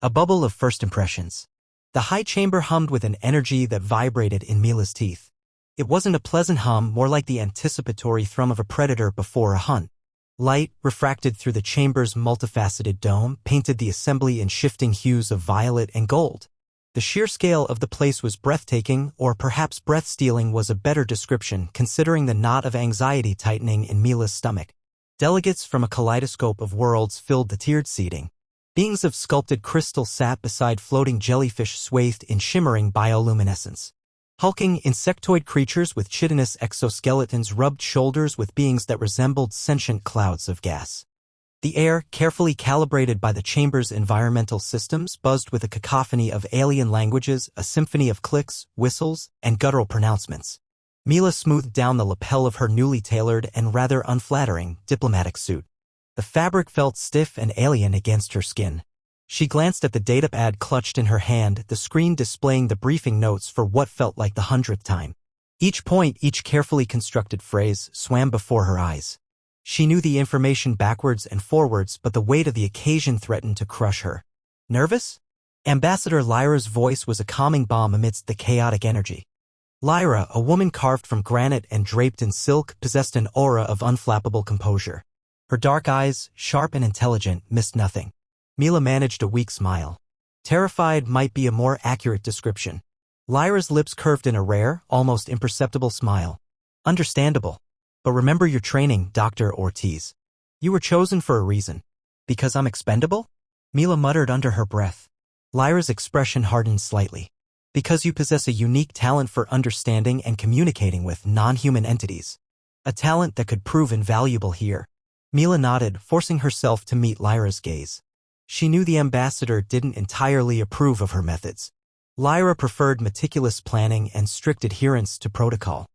A bubble of first impressions. The high chamber hummed with an energy that vibrated in Mila's teeth. It wasn't a pleasant hum, more like the anticipatory thrum of a predator before a hunt. Light, refracted through the chamber's multifaceted dome, painted the assembly in shifting hues of violet and gold. The sheer scale of the place was breathtaking, or perhaps breath-stealing was a better description considering the knot of anxiety tightening in Mila's stomach. Delegates from a kaleidoscope of worlds filled the tiered seating. Beings of sculpted crystal sat beside floating jellyfish swathed in shimmering bioluminescence. Hulking insectoid creatures with chitinous exoskeletons rubbed shoulders with beings that resembled sentient clouds of gas. The air, carefully calibrated by the chamber's environmental systems, buzzed with a cacophony of alien languages, a symphony of clicks, whistles, and guttural pronouncements. Mila smoothed down the lapel of her newly tailored and rather unflattering diplomatic suit. The fabric felt stiff and alien against her skin. She glanced at the datapad clutched in her hand, the screen displaying the briefing notes for what felt like the 100th time. Each point, each carefully constructed phrase, swam before her eyes. She knew the information backwards and forwards, but the weight of the occasion threatened to crush her. Nervous? Ambassador Lyra's voice was a calming balm amidst the chaotic energy. Lyra, a woman carved from granite and draped in silk, possessed an aura of unflappable composure. Her dark eyes, sharp and intelligent, missed nothing. Mila managed a weak smile. Terrified might be a more accurate description. Lyra's lips curved in a rare, almost imperceptible smile. Understandable. But remember your training, Dr. Ortiz. You were chosen for a reason. Because I'm expendable? Mila muttered under her breath. Lyra's expression hardened slightly. Because you possess a unique talent for understanding and communicating with non-human entities. A talent that could prove invaluable here. Mila nodded, forcing herself to meet Lyra's gaze. She knew the ambassador didn't entirely approve of her methods. Lyra preferred meticulous planning and strict adherence to protocol.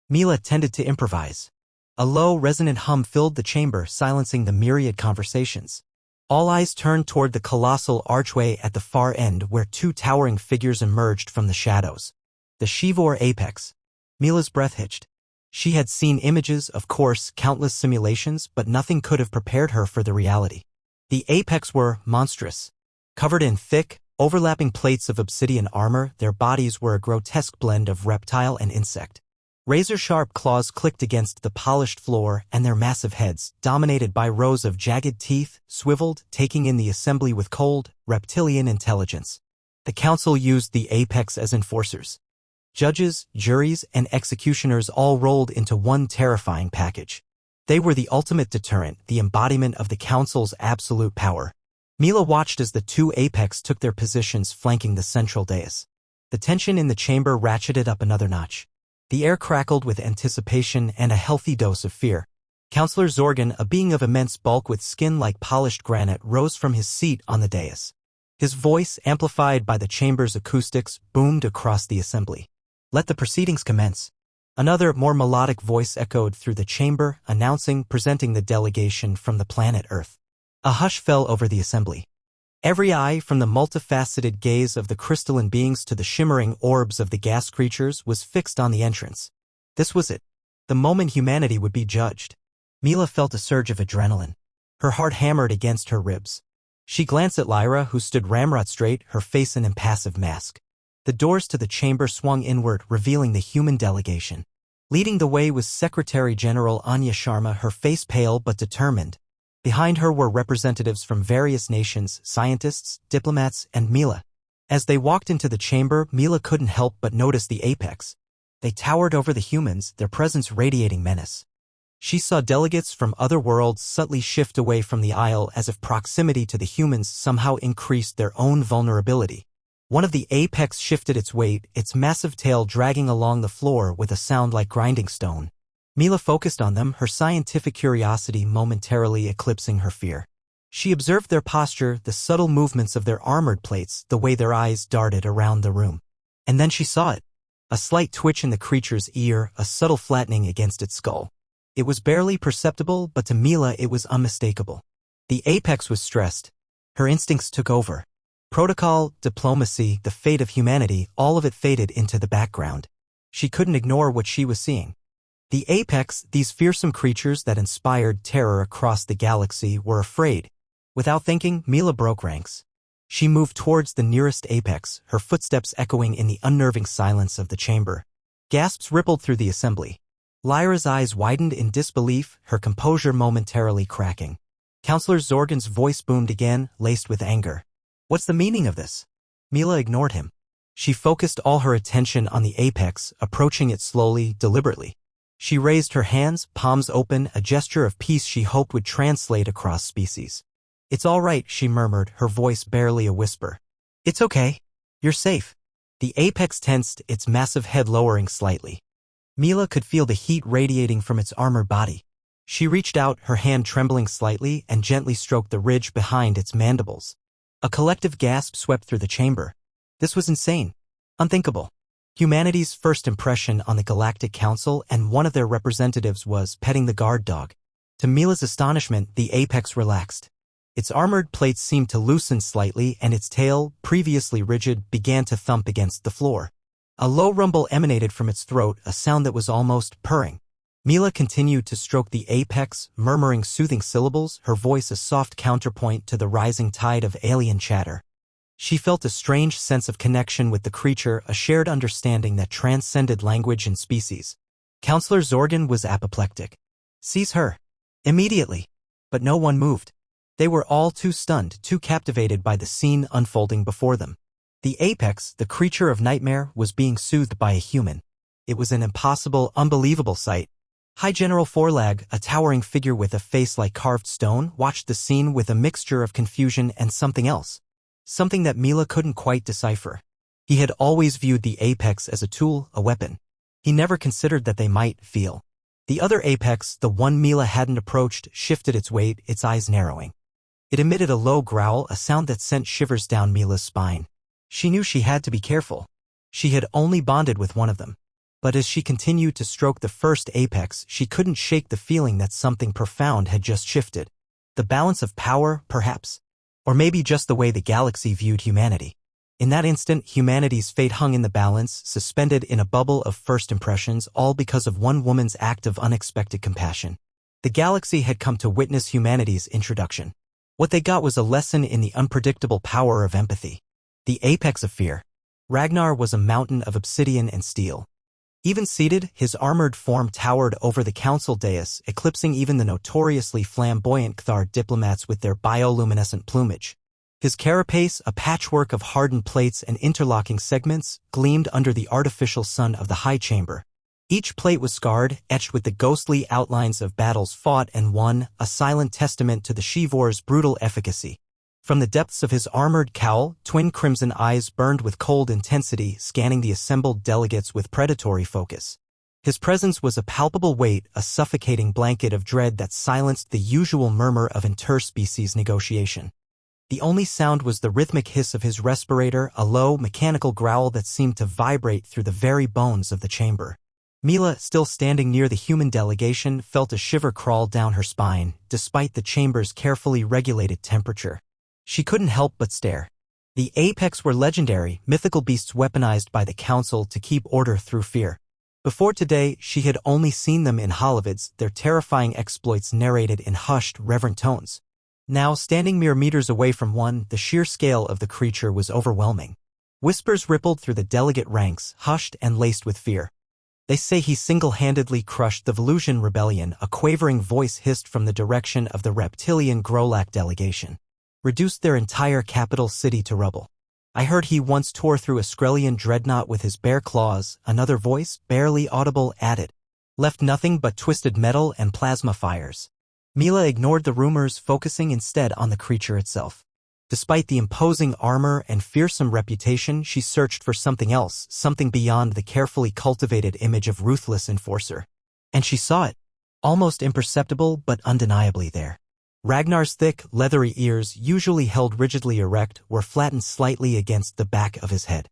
Mila tended to improvise. A low, resonant hum filled the chamber, silencing the myriad conversations. All eyes turned toward the colossal archway at the far end where two towering figures emerged from the shadows. The Shivor apex. Mila's breath hitched. She had seen images, of course, countless simulations, but nothing could have prepared her for the reality. The apex were monstrous. Covered in thick, overlapping plates of obsidian armor, their bodies were a grotesque blend of reptile and insect. Razor-sharp claws clicked against the polished floor, and their massive heads, dominated by rows of jagged teeth, swiveled, taking in the assembly with cold, reptilian intelligence. The council used the apex as enforcers. Judges, juries, and executioners all rolled into one terrifying package. They were the ultimate deterrent, the embodiment of the council's absolute power. Mila watched as the two apex took their positions flanking the central dais. The tension in the chamber ratcheted up another notch. The air crackled with anticipation and a healthy dose of fear. Counselor Zorgan, a being of immense bulk with skin like polished granite, rose from his seat on the dais. His voice, amplified by the chamber's acoustics, boomed across the assembly. Let the proceedings commence. Another, more melodic voice echoed through the chamber, presenting the delegation from the planet Earth. A hush fell over the assembly. Every eye, from the multifaceted gaze of the crystalline beings to the shimmering orbs of the gas creatures, was fixed on the entrance. This was it. The moment humanity would be judged. Mila felt a surge of adrenaline. Her heart hammered against her ribs. She glanced at Lyra, who stood ramrod straight, her face an impassive mask. The doors to the chamber swung inward, revealing the human delegation. Leading the way was Secretary General Anya Sharma, her face pale but determined. Behind her were representatives from various nations, scientists, diplomats, and Mila. As they walked into the chamber, Mila couldn't help but notice the apex. They towered over the humans, their presence radiating menace. She saw delegates from other worlds subtly shift away from the aisle as if proximity to the humans somehow increased their own vulnerability. One of the apex shifted its weight, its massive tail dragging along the floor with a sound like grinding stone. Mila focused on them, her scientific curiosity momentarily eclipsing her fear. She observed their posture, the subtle movements of their armored plates, the way their eyes darted around the room. And then she saw it. A slight twitch in the creature's ear, a subtle flattening against its skull. It was barely perceptible, but to Mila it was unmistakable. The apex was stressed. Her instincts took over. Protocol, diplomacy, the fate of humanity, all of it faded into the background. She couldn't ignore what she was seeing. The apex, these fearsome creatures that inspired terror across the galaxy, were afraid. Without thinking, Mila broke ranks. She moved towards the nearest apex, her footsteps echoing in the unnerving silence of the chamber. Gasps rippled through the assembly. Lyra's eyes widened in disbelief, her composure momentarily cracking. Counselor Zorgan's voice boomed again, laced with anger. What's the meaning of this? Mila ignored him. She focused all her attention on the apex, approaching it slowly, deliberately. She raised her hands, palms open, a gesture of peace she hoped would translate across species. It's all right, she murmured, her voice barely a whisper. It's okay. You're safe. The apex tensed, its massive head lowering slightly. Mila could feel the heat radiating from its armored body. She reached out, her hand trembling slightly, and gently stroked the ridge behind its mandibles. A collective gasp swept through the chamber. This was insane. Unthinkable. Humanity's first impression on the Galactic Council, and one of their representatives was petting the guard dog. To Mila's astonishment, the apex relaxed. Its armored plates seemed to loosen slightly, and its tail, previously rigid, began to thump against the floor. A low rumble emanated from its throat, a sound that was almost purring. Mila continued to stroke the apex, murmuring soothing syllables, her voice a soft counterpoint to the rising tide of alien chatter. She felt a strange sense of connection with the creature, a shared understanding that transcended language and species. Counselor Zorgan was apoplectic. Seize her. Immediately. But no one moved. They were all too stunned, too captivated by the scene unfolding before them. The apex, the creature of nightmare, was being soothed by a human. It was an impossible, unbelievable sight. High General Forlag, a towering figure with a face like carved stone, watched the scene with a mixture of confusion and something else. Something that Mila couldn't quite decipher. He had always viewed the apex as a tool, a weapon. He never considered that they might feel. The other apex, the one Mila hadn't approached, shifted its weight, its eyes narrowing. It emitted a low growl, a sound that sent shivers down Mila's spine. She knew she had to be careful. She had only bonded with one of them. But as she continued to stroke the first apex, she couldn't shake the feeling that something profound had just shifted. The balance of power, perhaps. Or maybe just the way the galaxy viewed humanity. In that instant, humanity's fate hung in the balance, suspended in a bubble of first impressions, all because of one woman's act of unexpected compassion. The galaxy had come to witness humanity's introduction. What they got was a lesson in the unpredictable power of empathy. The apex of fear. Ragnar was a mountain of obsidian and steel. Even seated, his armored form towered over the council dais, eclipsing even the notoriously flamboyant Cthar diplomats with their bioluminescent plumage. His carapace, a patchwork of hardened plates and interlocking segments, gleamed under the artificial sun of the high chamber. Each plate was scarred, etched with the ghostly outlines of battles fought and won, a silent testament to the Shivor's brutal efficacy. From the depths of his armored cowl, twin crimson eyes burned with cold intensity, scanning the assembled delegates with predatory focus. His presence was a palpable weight, a suffocating blanket of dread that silenced the usual murmur of interspecies negotiation. The only sound was the rhythmic hiss of his respirator, a low, mechanical growl that seemed to vibrate through the very bones of the chamber. Mila, still standing near the human delegation, felt a shiver crawl down her spine, despite the chamber's carefully regulated temperature. She couldn't help but stare. The apex were legendary, mythical beasts weaponized by the council to keep order through fear. Before today, she had only seen them in holovids, their terrifying exploits narrated in hushed, reverent tones. Now, standing mere meters away from one, the sheer scale of the creature was overwhelming. Whispers rippled through the delegate ranks, hushed and laced with fear. They say he single-handedly crushed the Volusian rebellion, a quavering voice hissed from the direction of the reptilian Grolak delegation. Reduced their entire capital city to rubble. I heard he once tore through a Skrellian dreadnought with his bare claws, another voice, barely audible, added. Left nothing but twisted metal and plasma fires. Mila ignored the rumors, focusing instead on the creature itself. Despite the imposing armor and fearsome reputation, she searched for something else, something beyond the carefully cultivated image of ruthless enforcer. And she saw it. Almost imperceptible, but undeniably there. Ragnar's thick, leathery ears, usually held rigidly erect, were flattened slightly against the back of his head.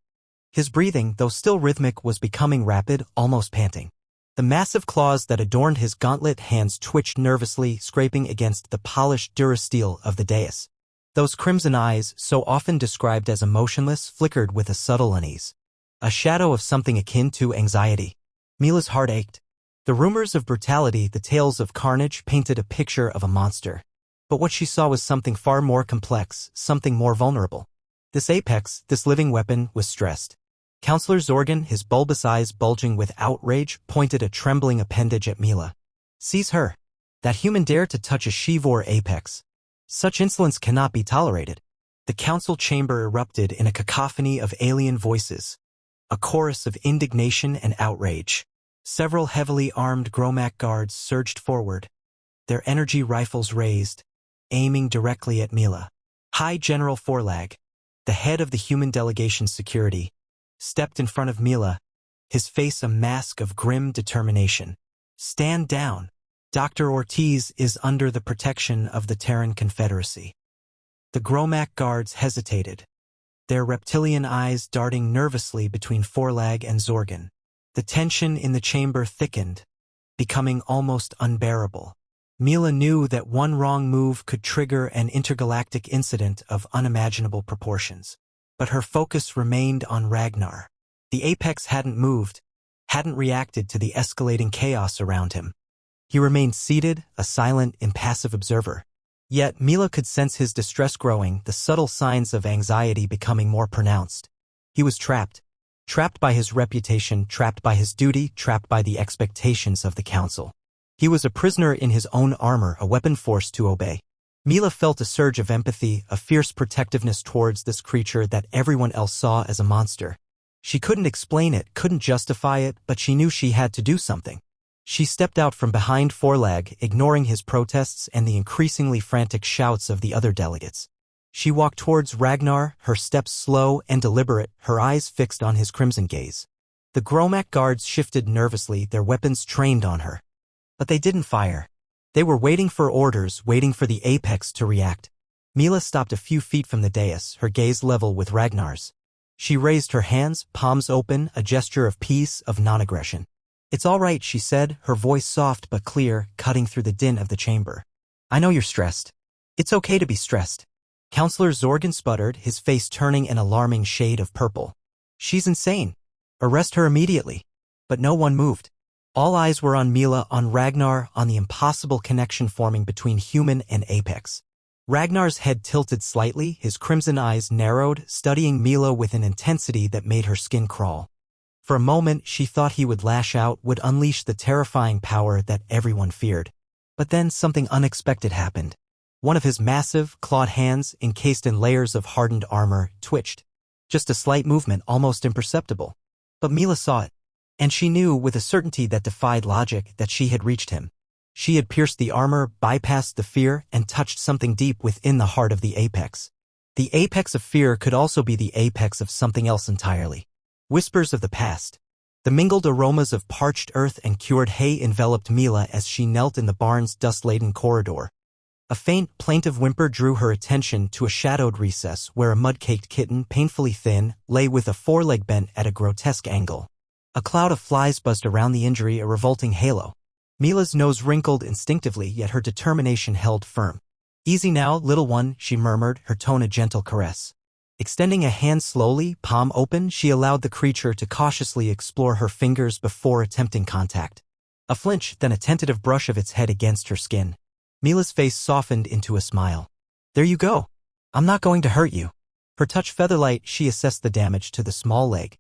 His breathing, though still rhythmic, was becoming rapid, almost panting. The massive claws that adorned his gauntlet hands twitched nervously, scraping against the polished durasteel of the dais. Those crimson eyes, so often described as emotionless, flickered with a subtle unease. A shadow of something akin to anxiety. Mila's heart ached. The rumors of brutality, the tales of carnage, painted a picture of a monster. But what she saw was something far more complex, something more vulnerable. This apex, this living weapon, was stressed. Counselor Zorgan, his bulbous eyes bulging with outrage, pointed a trembling appendage at Mila. Seize her. That human dared to touch a Shivor apex. Such insolence cannot be tolerated. The council chamber erupted in a cacophony of alien voices, a chorus of indignation and outrage. Several heavily armed Gromac guards surged forward, their energy rifles raised, aiming directly at Mila. High General Forlag, the head of the human delegation's security, stepped in front of Mila, his face a mask of grim determination. Stand down. Dr. Ortiz is under the protection of the Terran Confederacy. The Gromac guards hesitated, their reptilian eyes darting nervously between Forlag and Zorgan. The tension in the chamber thickened, becoming almost unbearable. Mila knew that one wrong move could trigger an intergalactic incident of unimaginable proportions. But her focus remained on Ragnar. The apex hadn't moved, hadn't reacted to the escalating chaos around him. He remained seated, a silent, impassive observer. Yet Mila could sense his distress growing, the subtle signs of anxiety becoming more pronounced. He was trapped. Trapped by his reputation, trapped by his duty, trapped by the expectations of the council. He was a prisoner in his own armor, a weapon forced to obey. Mila felt a surge of empathy, a fierce protectiveness towards this creature that everyone else saw as a monster. She couldn't explain it, couldn't justify it, but she knew she had to do something. She stepped out from behind Forlag, ignoring his protests and the increasingly frantic shouts of the other delegates. She walked towards Ragnar, her steps slow and deliberate, her eyes fixed on his crimson gaze. The Gromac guards shifted nervously, their weapons trained on her. But they didn't fire. They were waiting for orders, waiting for the apex to react. Mila stopped a few feet from the dais, her gaze level with Ragnar's. She raised her hands, palms open, a gesture of peace, of non-aggression. It's all right, she said, her voice soft but clear, cutting through the din of the chamber. I know you're stressed. It's okay to be stressed. Counselor Zorgan sputtered, his face turning an alarming shade of purple. She's insane. Arrest her immediately. But no one moved. All eyes were on Mila, on Ragnar, on the impossible connection forming between human and apex. Ragnar's head tilted slightly, his crimson eyes narrowed, studying Mila with an intensity that made her skin crawl. For a moment, she thought he would lash out, would unleash the terrifying power that everyone feared. But then something unexpected happened. One of his massive, clawed hands, encased in layers of hardened armor, twitched. Just a slight movement, almost imperceptible. But Mila saw it. And she knew, with a certainty that defied logic, that she had reached him. She had pierced the armor, bypassed the fear, and touched something deep within the heart of the apex. The apex of fear could also be the apex of something else entirely. Whispers of the past. The mingled aromas of parched earth and cured hay enveloped Mila as she knelt in the barn's dust-laden corridor. A faint, plaintive whimper drew her attention to a shadowed recess where a mud-caked kitten, painfully thin, lay with a foreleg bent at a grotesque angle. A cloud of flies buzzed around the injury, a revolting halo. Mila's nose wrinkled instinctively, yet her determination held firm. Easy now, little one, she murmured, her tone a gentle caress. Extending a hand slowly, palm open, she allowed the creature to cautiously explore her fingers before attempting contact. A flinch, then a tentative brush of its head against her skin. Mila's face softened into a smile. There you go. I'm not going to hurt you. Her touch featherlight, she assessed the damage to the small leg.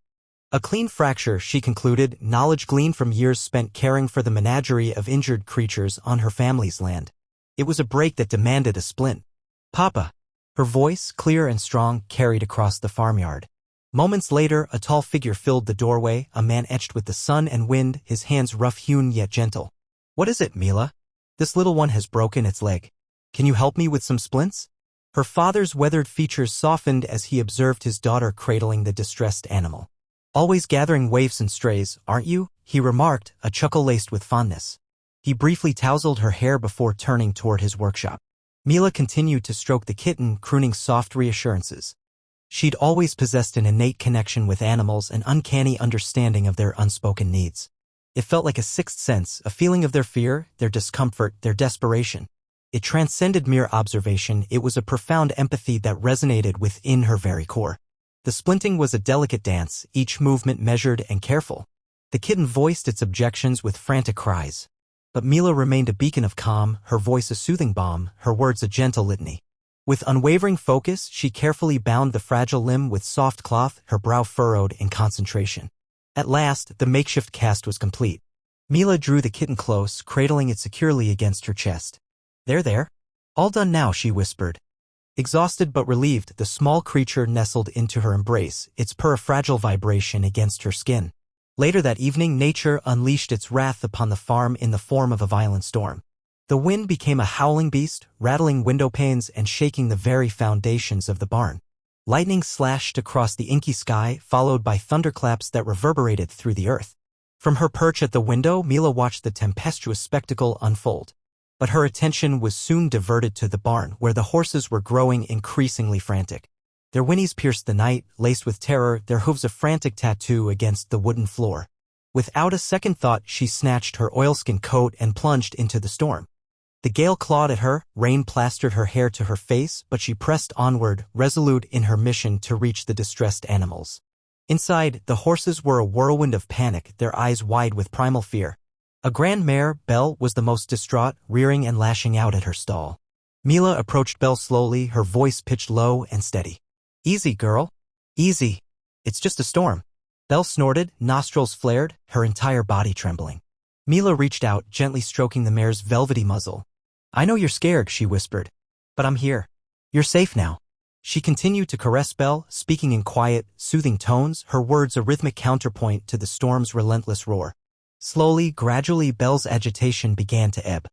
A clean fracture, she concluded, knowledge gleaned from years spent caring for the menagerie of injured creatures on her family's land. It was a break that demanded a splint. Papa. Her voice, clear and strong, carried across the farmyard. Moments later, a tall figure filled the doorway, a man etched with the sun and wind, his hands rough-hewn yet gentle. What is it, Mila? This little one has broken its leg. Can you help me with some splints? Her father's weathered features softened as he observed his daughter cradling the distressed animal. Always gathering waifs and strays, aren't you? He remarked, a chuckle laced with fondness. He briefly tousled her hair before turning toward his workshop. Mila continued to stroke the kitten, crooning soft reassurances. She'd always possessed an innate connection with animals, an uncanny understanding of their unspoken needs. It felt like a sixth sense, a feeling of their fear, their discomfort, their desperation. It transcended mere observation, it was a profound empathy that resonated within her very core. The splinting was a delicate dance, each movement measured and careful. The kitten voiced its objections with frantic cries. But Mila remained a beacon of calm, her voice a soothing balm, her words a gentle litany. With unwavering focus, she carefully bound the fragile limb with soft cloth, her brow furrowed in concentration. At last, the makeshift cast was complete. Mila drew the kitten close, cradling it securely against her chest. There. All done now, she whispered. Exhausted but relieved, the small creature nestled into her embrace, its purr a fragile vibration against her skin. Later that evening, nature unleashed its wrath upon the farm in the form of a violent storm. The wind became a howling beast, rattling window panes and shaking the very foundations of the barn. Lightning slashed across the inky sky, followed by thunderclaps that reverberated through the earth. From her perch at the window, Mila watched the tempestuous spectacle unfold. But her attention was soon diverted to the barn, where the horses were growing increasingly frantic. Their whinnies pierced the night, laced with terror, their hooves a frantic tattoo against the wooden floor. Without a second thought, she snatched her oilskin coat and plunged into the storm. The gale clawed at her, rain plastered her hair to her face, but she pressed onward, resolute in her mission to reach the distressed animals. Inside, the horses were a whirlwind of panic, their eyes wide with primal fear. A grand mare, Belle, was the most distraught, rearing and lashing out at her stall. Mila approached Belle slowly, her voice pitched low and steady. "Easy, girl. Easy. It's just a storm." Belle snorted, nostrils flared, her entire body trembling. Mila reached out, gently stroking the mare's velvety muzzle. "I know you're scared," she whispered. "But I'm here. You're safe now." She continued to caress Belle, speaking in quiet, soothing tones, her words a rhythmic counterpoint to the storm's relentless roar. Slowly, gradually, Belle's agitation began to ebb.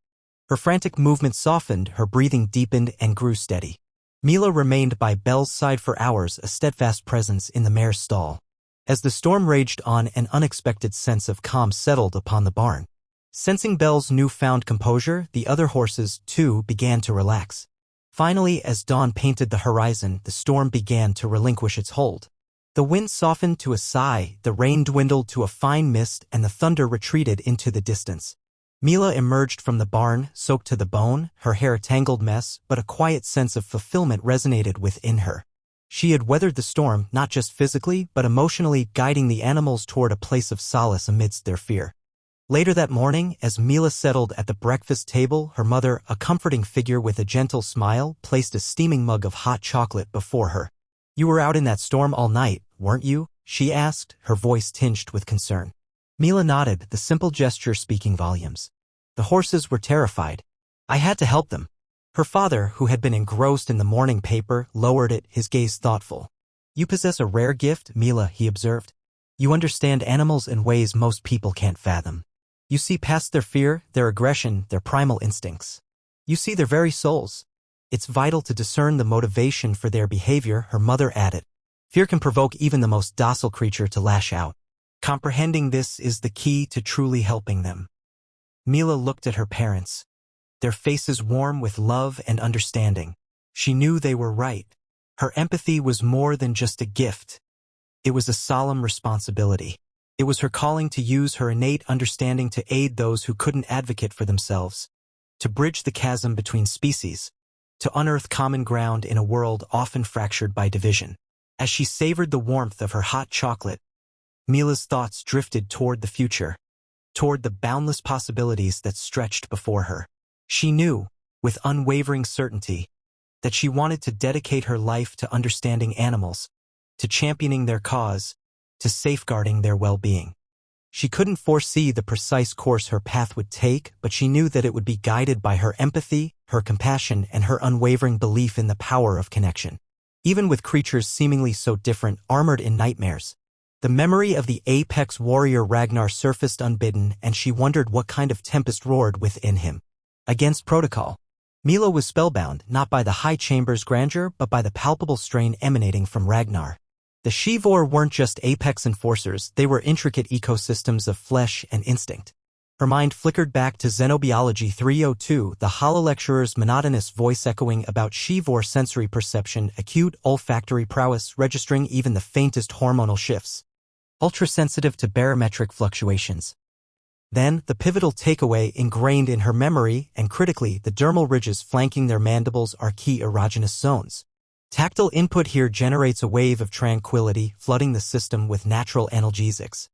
Her frantic movements softened, her breathing deepened and grew steady. Mila remained by Belle's side for hours, a steadfast presence in the mare's stall. As the storm raged on, an unexpected sense of calm settled upon the barn. Sensing Belle's newfound composure, the other horses, too, began to relax. Finally, as dawn painted the horizon, the storm began to relinquish its hold. The wind softened to a sigh, the rain dwindled to a fine mist, and the thunder retreated into the distance. Mila emerged from the barn, soaked to the bone, her hair a tangled mess, but a quiet sense of fulfillment resonated within her. She had weathered the storm, not just physically, but emotionally, guiding the animals toward a place of solace amidst their fear. Later that morning, as Mila settled at the breakfast table, her mother, a comforting figure with a gentle smile, placed a steaming mug of hot chocolate before her. "You were out in that storm all night, weren't you?" she asked, her voice tinged with concern. Mila nodded, the simple gesture speaking volumes. "The horses were terrified. I had to help them." Her father, who had been engrossed in the morning paper, lowered it, his gaze thoughtful. "You possess a rare gift, Mila," he observed. "You understand animals in ways most people can't fathom. You see past their fear, their aggression, their primal instincts. You see their very souls. It's vital to discern the motivation for their behavior," her mother added. "Fear can provoke even the most docile creature to lash out. Comprehending this is the key to truly helping them." Mila looked at her parents, their faces warm with love and understanding. She knew they were right. Her empathy was more than just a gift. It was a solemn responsibility. It was her calling to use her innate understanding to aid those who couldn't advocate for themselves, to bridge the chasm between species, to unearth common ground in a world often fractured by division. As she savored the warmth of her hot chocolate, Mila's thoughts drifted toward the future, toward the boundless possibilities that stretched before her. She knew, with unwavering certainty, that she wanted to dedicate her life to understanding animals, to championing their cause, to safeguarding their well-being. She couldn't foresee the precise course her path would take, but she knew that it would be guided by her empathy, her compassion, and her unwavering belief in the power of connection. Even with creatures seemingly so different, armored in nightmares, the memory of the apex warrior Ragnar surfaced unbidden, and she wondered what kind of tempest roared within him. Against protocol, Mila was spellbound, not by the High Chamber's grandeur, but by the palpable strain emanating from Ragnar. The Shivor weren't just apex enforcers, they were intricate ecosystems of flesh and instinct. Her mind flickered back to Xenobiology 302, the hololecturer's monotonous voice echoing about Shivor sensory perception, acute olfactory prowess, registering even the faintest hormonal shifts, ultra-sensitive to barometric fluctuations. Then, the pivotal takeaway ingrained in her memory, and critically, the dermal ridges flanking their mandibles are key erogenous zones. Tactile input here generates a wave of tranquility, flooding the system with natural analgesics.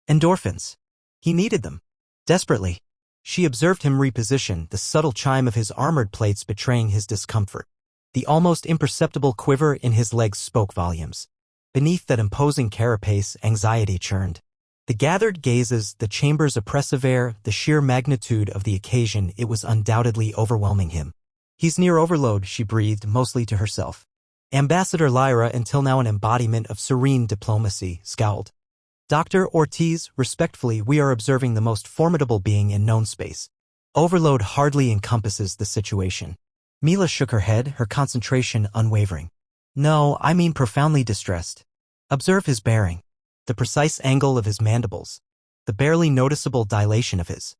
Endorphins. He needed them. Desperately. She observed him reposition, the subtle chime of his armored plates betraying his discomfort. The almost imperceptible quiver in his legs spoke volumes. Beneath that imposing carapace, anxiety churned. The gathered gazes, the chamber's oppressive air, the sheer magnitude of the occasion, it was undoubtedly overwhelming him. He's near overload, she breathed, mostly to herself. Ambassador Lyra, until now an embodiment of serene diplomacy, scowled. Dr. Ortiz, respectfully, we are observing the most formidable being in known space. Overload hardly encompasses the situation. Mila shook her head, her concentration unwavering. No, I mean profoundly distressed. Observe his bearing. The precise angle of his mandibles. The barely noticeable dilation of his.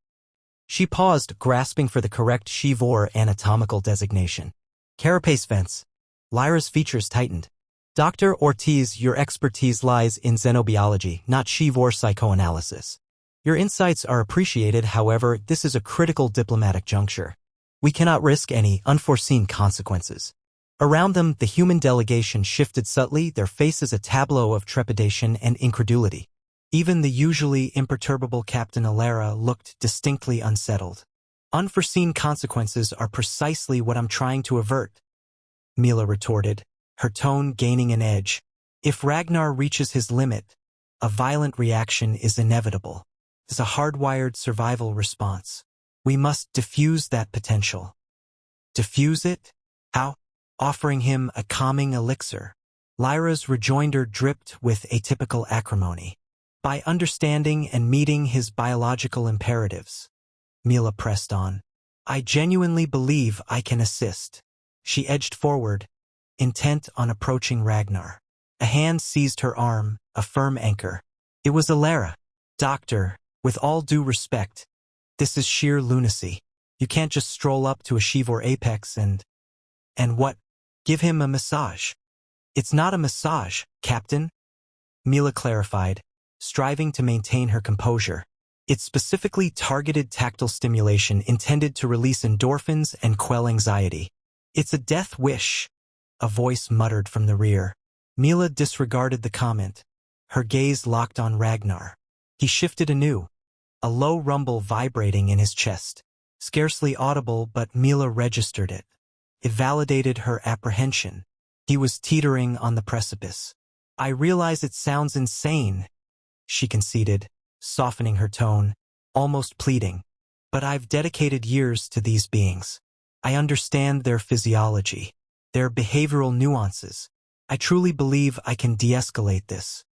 She paused, grasping for the correct Shivor anatomical designation. Carapace vents. Lyra's features tightened. Dr. Ortiz, your expertise lies in xenobiology, not Shivor psychoanalysis. Your insights are appreciated, however, this is a critical diplomatic juncture. We cannot risk any unforeseen consequences. Around them, the human delegation shifted subtly, their faces a tableau of trepidation and incredulity. Even the usually imperturbable Captain Alara looked distinctly unsettled. Unforeseen consequences are precisely what I'm trying to avert, Mila retorted, her tone gaining an edge. If Ragnar reaches his limit, a violent reaction is inevitable. It's a hardwired survival response. We must diffuse that potential. Diffuse it? How? Offering him a calming elixir. Lyra's rejoinder dripped with atypical acrimony. By understanding and meeting his biological imperatives. Mila pressed on. I genuinely believe I can assist. She edged forward, intent on approaching Ragnar. A hand seized her arm, a firm anchor. It was Alara. Doctor, with all due respect, this is sheer lunacy. You can't just stroll up to a Shivor apex and what? Give him a massage. It's not a massage, Captain. Mila clarified, striving to maintain her composure. It's specifically targeted tactile stimulation intended to release endorphins and quell anxiety. It's a death wish, a voice muttered from the rear. Mila disregarded the comment. Her gaze locked on Ragnar. He shifted anew, a low rumble vibrating in his chest. Scarcely audible, but Mila registered it. It validated her apprehension. He was teetering on the precipice. I realize it sounds insane, she conceded, softening her tone, almost pleading. But I've dedicated years to these beings. I understand their physiology, their behavioral nuances. I truly believe I can de-escalate this.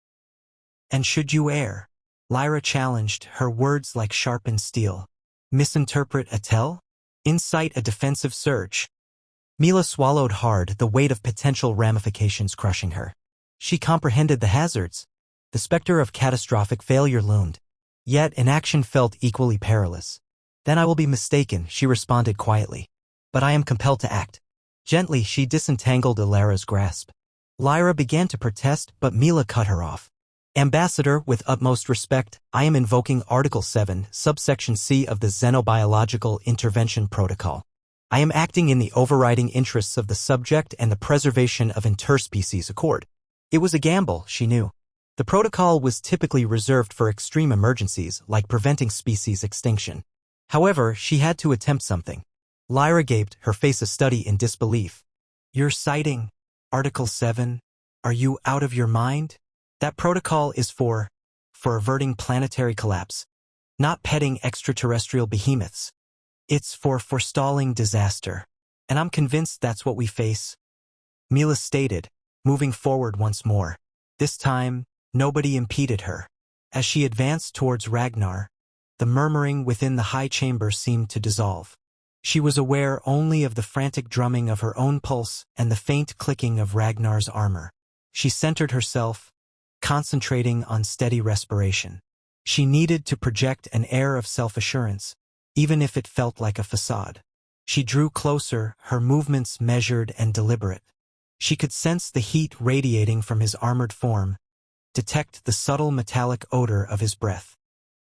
And should you err? Lyra challenged, her words like sharpened steel. Misinterpret a tell? Incite a defensive surge? Mila swallowed hard, the weight of potential ramifications crushing her. She comprehended the hazards. The specter of catastrophic failure loomed. Yet inaction felt equally perilous. Then I will be mistaken, she responded quietly. But I am compelled to act. Gently, she disentangled Alara's grasp. Lyra began to protest, but Mila cut her off. Ambassador, with utmost respect, I am invoking Article 7, subsection C of the Xenobiological Intervention Protocol. I am acting in the overriding interests of the subject and the preservation of interspecies accord. It was a gamble, she knew. The protocol was typically reserved for extreme emergencies, like preventing species extinction. However, she had to attempt something. Lyra gaped, her face a study in disbelief. You're citing Article 7? Are you out of your mind? That protocol is for averting planetary collapse, not petting extraterrestrial behemoths. It's for forestalling disaster. And I'm convinced that's what we face. Mila stated, moving forward once more. This time, nobody impeded her. As she advanced towards Ragnar, the murmuring within the high chamber seemed to dissolve. She was aware only of the frantic drumming of her own pulse and the faint clicking of Ragnar's armor. She centered herself, concentrating on steady respiration. She needed to project an air of self-assurance, even if it felt like a facade. She drew closer, her movements measured and deliberate. She could sense the heat radiating from his armored form, detect the subtle metallic odor of his breath.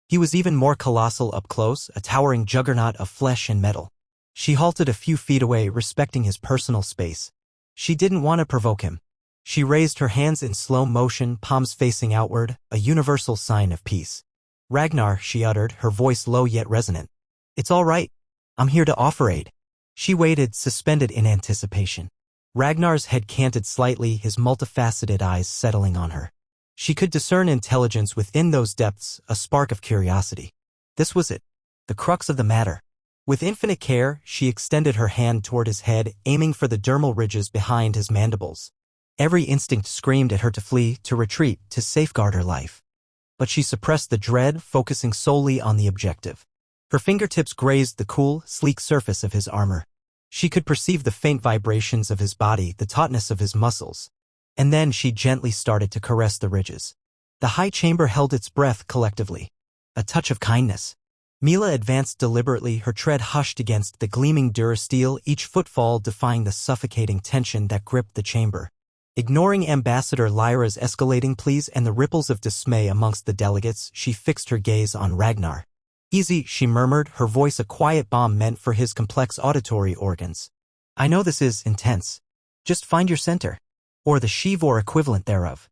He was even more colossal up close, a towering juggernaut of flesh and metal. She halted a few feet away, respecting his personal space. She didn't want to provoke him. She raised her hands in slow motion, palms facing outward, a universal sign of peace. Ragnar, she uttered, her voice low yet resonant. It's all right. I'm here to offer aid. She waited, suspended in anticipation. Ragnar's head canted slightly, his multifaceted eyes settling on her. She could discern intelligence within those depths, a spark of curiosity. This was it, the crux of the matter. With infinite care, she extended her hand toward his head, aiming for the dermal ridges behind his mandibles. Every instinct screamed at her to flee, to retreat, to safeguard her life. But she suppressed the dread, focusing solely on the objective. Her fingertips grazed the cool, sleek surface of his armor. She could perceive the faint vibrations of his body, the tautness of his muscles. And then she gently started to caress the ridges. The high chamber held its breath collectively. A touch of kindness. Mila advanced deliberately, her tread hushed against the gleaming durasteel, each footfall defying the suffocating tension that gripped the chamber. Ignoring Ambassador Lyra's escalating pleas and the ripples of dismay amongst the delegates, she fixed her gaze on Ragnar. Easy, she murmured, her voice a quiet balm meant for his complex auditory organs. I know this is intense. Just find your center. Or the Shivor equivalent thereof.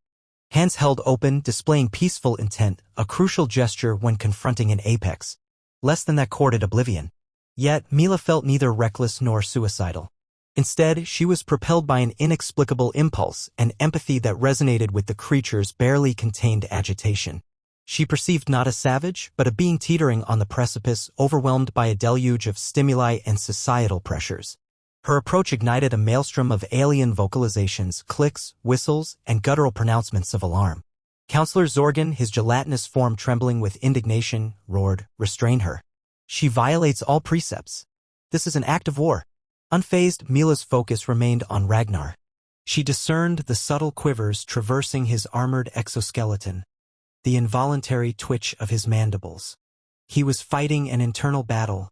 Hands held open, displaying peaceful intent, a crucial gesture when confronting an apex. Less than that courted oblivion. Yet, Mila felt neither reckless nor suicidal. Instead, she was propelled by an inexplicable impulse, an empathy that resonated with the creature's barely contained agitation. She perceived not a savage, but a being teetering on the precipice, overwhelmed by a deluge of stimuli and societal pressures. Her approach ignited a maelstrom of alien vocalizations, clicks, whistles, and guttural pronouncements of alarm. Counselor Zorgan, his gelatinous form trembling with indignation, roared, "Restrain her. She violates all precepts. This is an act of war." Unfazed, Mila's focus remained on Ragnar. She discerned the subtle quivers traversing his armored exoskeleton, the involuntary twitch of his mandibles. He was fighting an internal battle,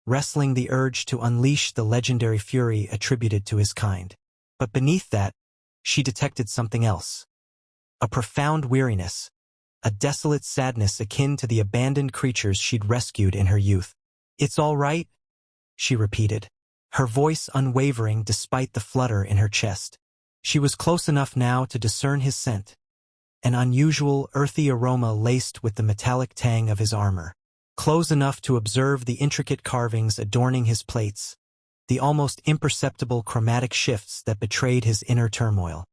wrestling the urge to unleash the legendary fury attributed to his kind. But beneath that, she detected something else. A profound weariness, a desolate sadness akin to the abandoned creatures she'd rescued in her youth. "It's all right," she repeated, her voice unwavering despite the flutter in her chest. She was close enough now to discern his scent, an unusual, earthy aroma laced with the metallic tang of his armor. Close enough to observe the intricate carvings adorning his plates, the almost imperceptible chromatic shifts that betrayed his inner turmoil.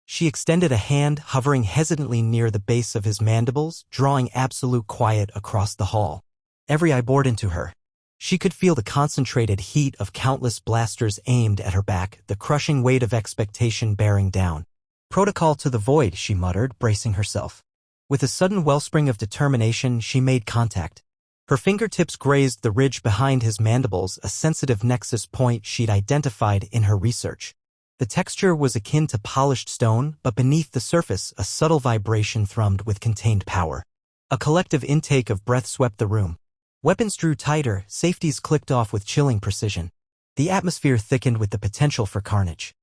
She extended a hand, hovering hesitantly near the base of his mandibles, drawing absolute quiet across the hall. Every eye bored into her. She could feel the concentrated heat of countless blasters aimed at her back, the crushing weight of expectation bearing down. "Protocol to the void," she muttered, bracing herself. With a sudden wellspring of determination, she made contact. Her fingertips grazed the ridge behind his mandibles, a sensitive nexus point she'd identified in her research. The texture was akin to polished stone, but beneath the surface, a subtle vibration thrummed with contained power. A collective intake of breath swept the room. Weapons drew tighter, safeties clicked off with chilling precision. The atmosphere thickened with the potential for carnage.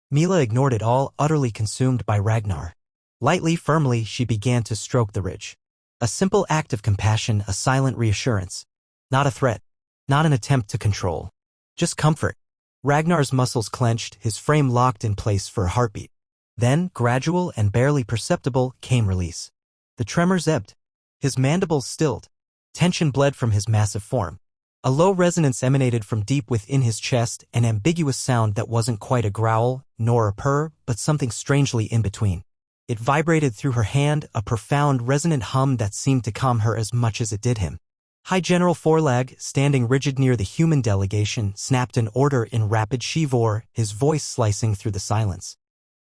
Mila ignored it all, utterly consumed by Ragnar. Lightly, firmly, she began to stroke the ridge. A simple act of compassion, a silent reassurance. Not a threat. Not an attempt to control. Just comfort. Ragnar's muscles clenched, his frame locked in place for a heartbeat. Then, gradual and barely perceptible, came release. The tremors ebbed. His mandibles stilled. Tension bled from his massive form. A low resonance emanated from deep within his chest, an ambiguous sound that wasn't quite a growl, nor a purr, but something strangely in between. It vibrated through her hand, a profound, resonant hum that seemed to calm her as much as it did him. High General Forlag, standing rigid near the human delegation, snapped an order in rapid Shivor, his voice slicing through the silence.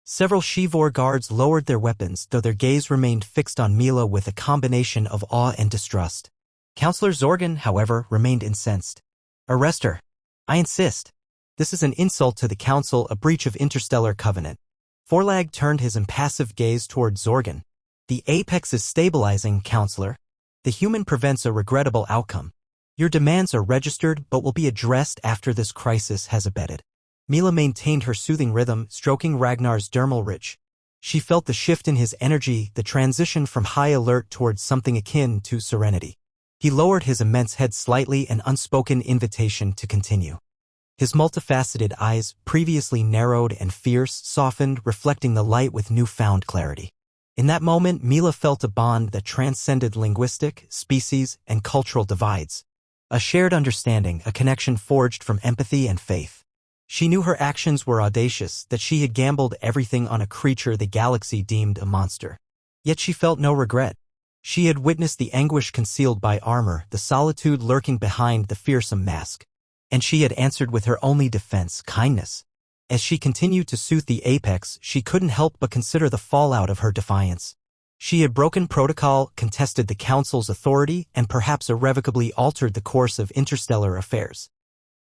Several Shivor guards lowered their weapons, though their gaze remained fixed on Mila with a combination of awe and distrust. Counselor Zorgan, however, remained incensed. "Arrest her. I insist. This is an insult to the Council, a breach of interstellar covenant." Forlag turned his impassive gaze toward Zorgan. "The apex is stabilizing, Counselor. The human prevents a regrettable outcome. Your demands are registered but will be addressed after this crisis has abated." Mila maintained her soothing rhythm, stroking Ragnar's dermal ridge. She felt the shift in his energy, the transition from high alert towards something akin to serenity. He lowered his immense head slightly, an unspoken invitation to continue. His multifaceted eyes, previously narrowed and fierce, softened, reflecting the light with newfound clarity. In that moment, Mila felt a bond that transcended linguistic, species, and cultural divides. A shared understanding, a connection forged from empathy and faith. She knew her actions were audacious, that she had gambled everything on a creature the galaxy deemed a monster. Yet she felt no regret. She had witnessed the anguish concealed by armor, the solitude lurking behind the fearsome mask. And she had answered with her only defense, kindness. As she continued to soothe the apex, she couldn't help but consider the fallout of her defiance. She had broken protocol, contested the Council's authority, and perhaps irrevocably altered the course of interstellar affairs.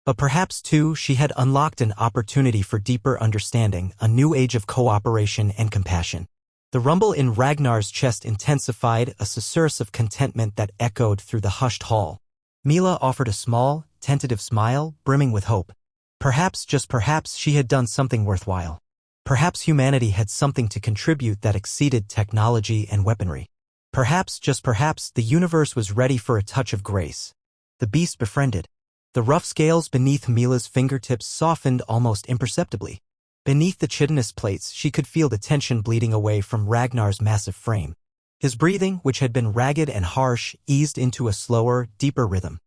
But perhaps, too, she had unlocked an opportunity for deeper understanding, a new age of cooperation and compassion. The rumble in Ragnar's chest intensified, a susurrus of contentment that echoed through the hushed hall. Mila offered a small, tentative smile, brimming with hope. Perhaps, just perhaps, she had done something worthwhile. Perhaps humanity had something to contribute that exceeded technology and weaponry. Perhaps, just perhaps, the universe was ready for a touch of grace. The beast befriended. The rough scales beneath Mila's fingertips softened almost imperceptibly. Beneath the chitinous plates, she could feel the tension bleeding away from Ragnar's massive frame. His breathing, which had been ragged and harsh, eased into a slower, deeper rhythm.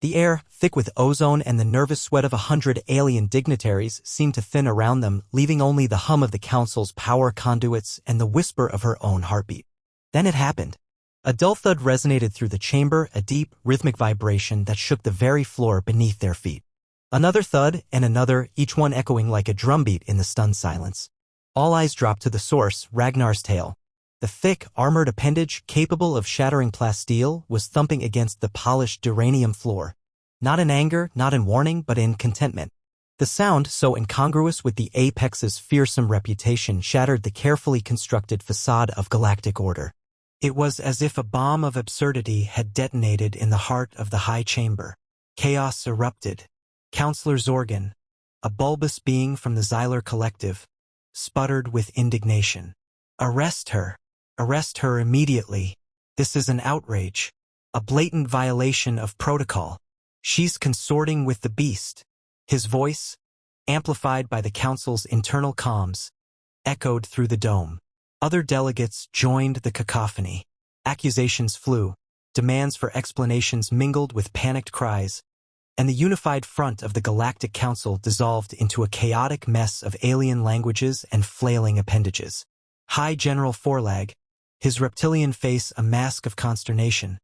The air, thick with ozone and the nervous sweat of 100 alien dignitaries, seemed to thin around them, leaving only the hum of the Council's power conduits and the whisper of her own heartbeat. Then it happened. A dull thud resonated through the chamber, a deep, rhythmic vibration that shook the very floor beneath their feet. Another thud, and another, each one echoing like a drumbeat in the stunned silence. All eyes dropped to the source, Ragnar's tail. The thick, armored appendage, capable of shattering plasteel, was thumping against the polished duranium floor. Not in anger, not in warning, but in contentment. The sound, so incongruous with the apex's fearsome reputation, shattered the carefully constructed facade of galactic order. It was as if a bomb of absurdity had detonated in the heart of the high chamber. Chaos erupted. Counselor Zorgan, a bulbous being from the Xylar Collective, sputtered with indignation. "Arrest her. Arrest her immediately. This is an outrage. A blatant violation of protocol. She's consorting with the beast." His voice, amplified by the Council's internal comms, echoed through the dome. Other delegates joined the cacophony. Accusations flew, demands for explanations mingled with panicked cries, and the unified front of the Galactic Council dissolved into a chaotic mess of alien languages and flailing appendages. High General Forlag, his reptilian face a mask of consternation,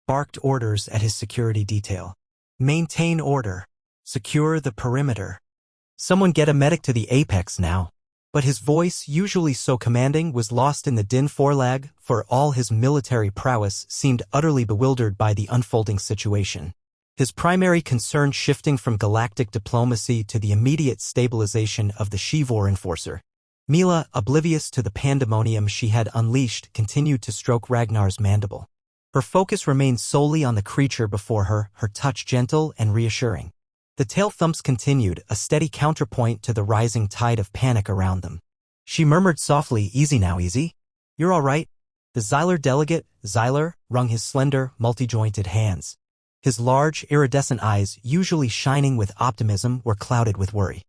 barked orders at his security detail. "Maintain order. Secure the perimeter. Someone get a medic to the apex now." But his voice, usually so commanding, was lost in the din. Forlag, for all his military prowess, seemed utterly bewildered by the unfolding situation. His primary concern shifting from galactic diplomacy to the immediate stabilization of the Shivor enforcer. Mila, oblivious to the pandemonium she had unleashed, continued to stroke Ragnar's mandible. Her focus remained solely on the creature before her, her touch gentle and reassuring. The tail thumps continued, a steady counterpoint to the rising tide of panic around them. She murmured softly, "Easy now, easy. You're all right." The Xylar delegate, Xylar, wrung his slender, multi-jointed hands. His large, iridescent eyes, usually shining with optimism, were clouded with worry.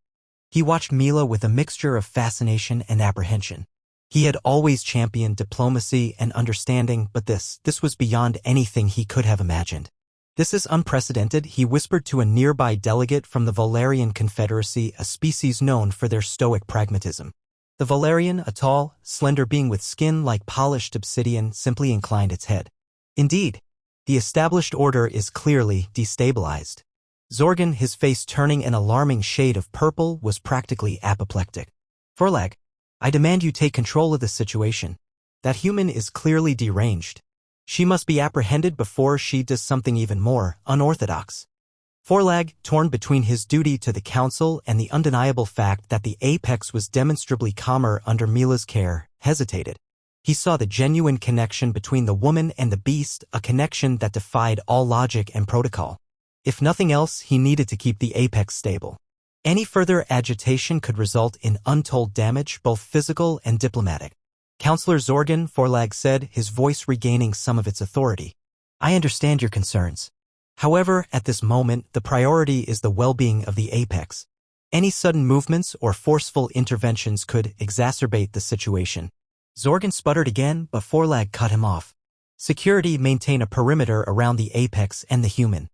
He watched Mila with a mixture of fascination and apprehension. He had always championed diplomacy and understanding, but this was beyond anything he could have imagined. "This is unprecedented," he whispered to a nearby delegate from the Valerian Confederacy, a species known for their stoic pragmatism. The Valerian, a tall, slender being with skin like polished obsidian, simply inclined its head. "Indeed, the established order is clearly destabilized." Zorgan, his face turning an alarming shade of purple, was practically apoplectic. "Forlag, I demand you take control of the situation. That human is clearly deranged. She must be apprehended before she does something even more unorthodox." Forlag, torn between his duty to the Council and the undeniable fact that the apex was demonstrably calmer under Mila's care, hesitated. He saw the genuine connection between the woman and the beast, a connection that defied all logic and protocol. If nothing else, he needed to keep the apex stable. Any further agitation could result in untold damage, both physical and diplomatic. "Counselor Zorgan," Forlag said, his voice regaining some of its authority. "I understand your concerns. However, at this moment, the priority is the well-being of the apex. Any sudden movements or forceful interventions could exacerbate the situation." Zorgan sputtered again, but Forlag cut him off. "Security maintain a perimeter around the apex and the human.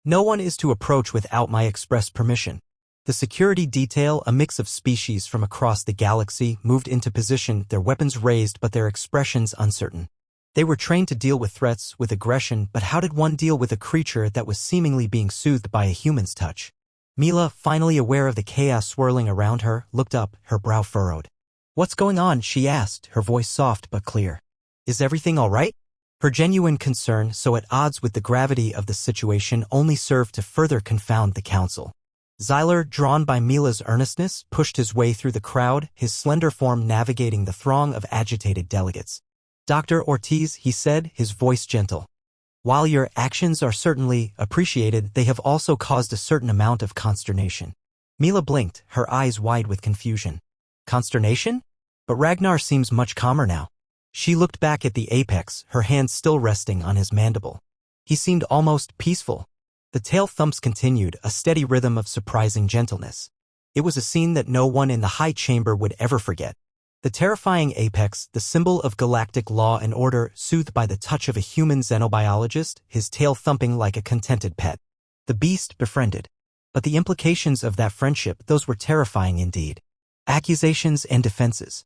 No one is to approach without my express permission." The security detail, a mix of species from across the galaxy, moved into position, their weapons raised but their expressions uncertain. They were trained to deal with threats with aggression, but how did one deal with a creature that was seemingly being soothed by a human's touch? Mila, finally aware of the chaos swirling around her, looked up, her brow furrowed. "What's going on?" she asked, her voice soft but clear. "Is everything all right?" Her genuine concern, so at odds with the gravity of the situation, only served to further confound the council. Xyler, drawn by Mila's earnestness, pushed his way through the crowd, his slender form navigating the throng of agitated delegates. "Dr. Ortiz," he said, his voice gentle. "While your actions are certainly appreciated, they have also caused a certain amount of consternation." Mila blinked, her eyes wide with confusion. "Consternation? But Ragnar seems much calmer now." She looked back at the apex, her hand still resting on his mandible. He seemed almost peaceful. The tail thumps continued, a steady rhythm of surprising gentleness. It was a scene that no one in the high chamber would ever forget. The terrifying apex, the symbol of galactic law and order, soothed by the touch of a human xenobiologist, his tail thumping like a contented pet. The beast befriended. But the implications of that friendship, those were terrifying indeed. Accusations and defenses.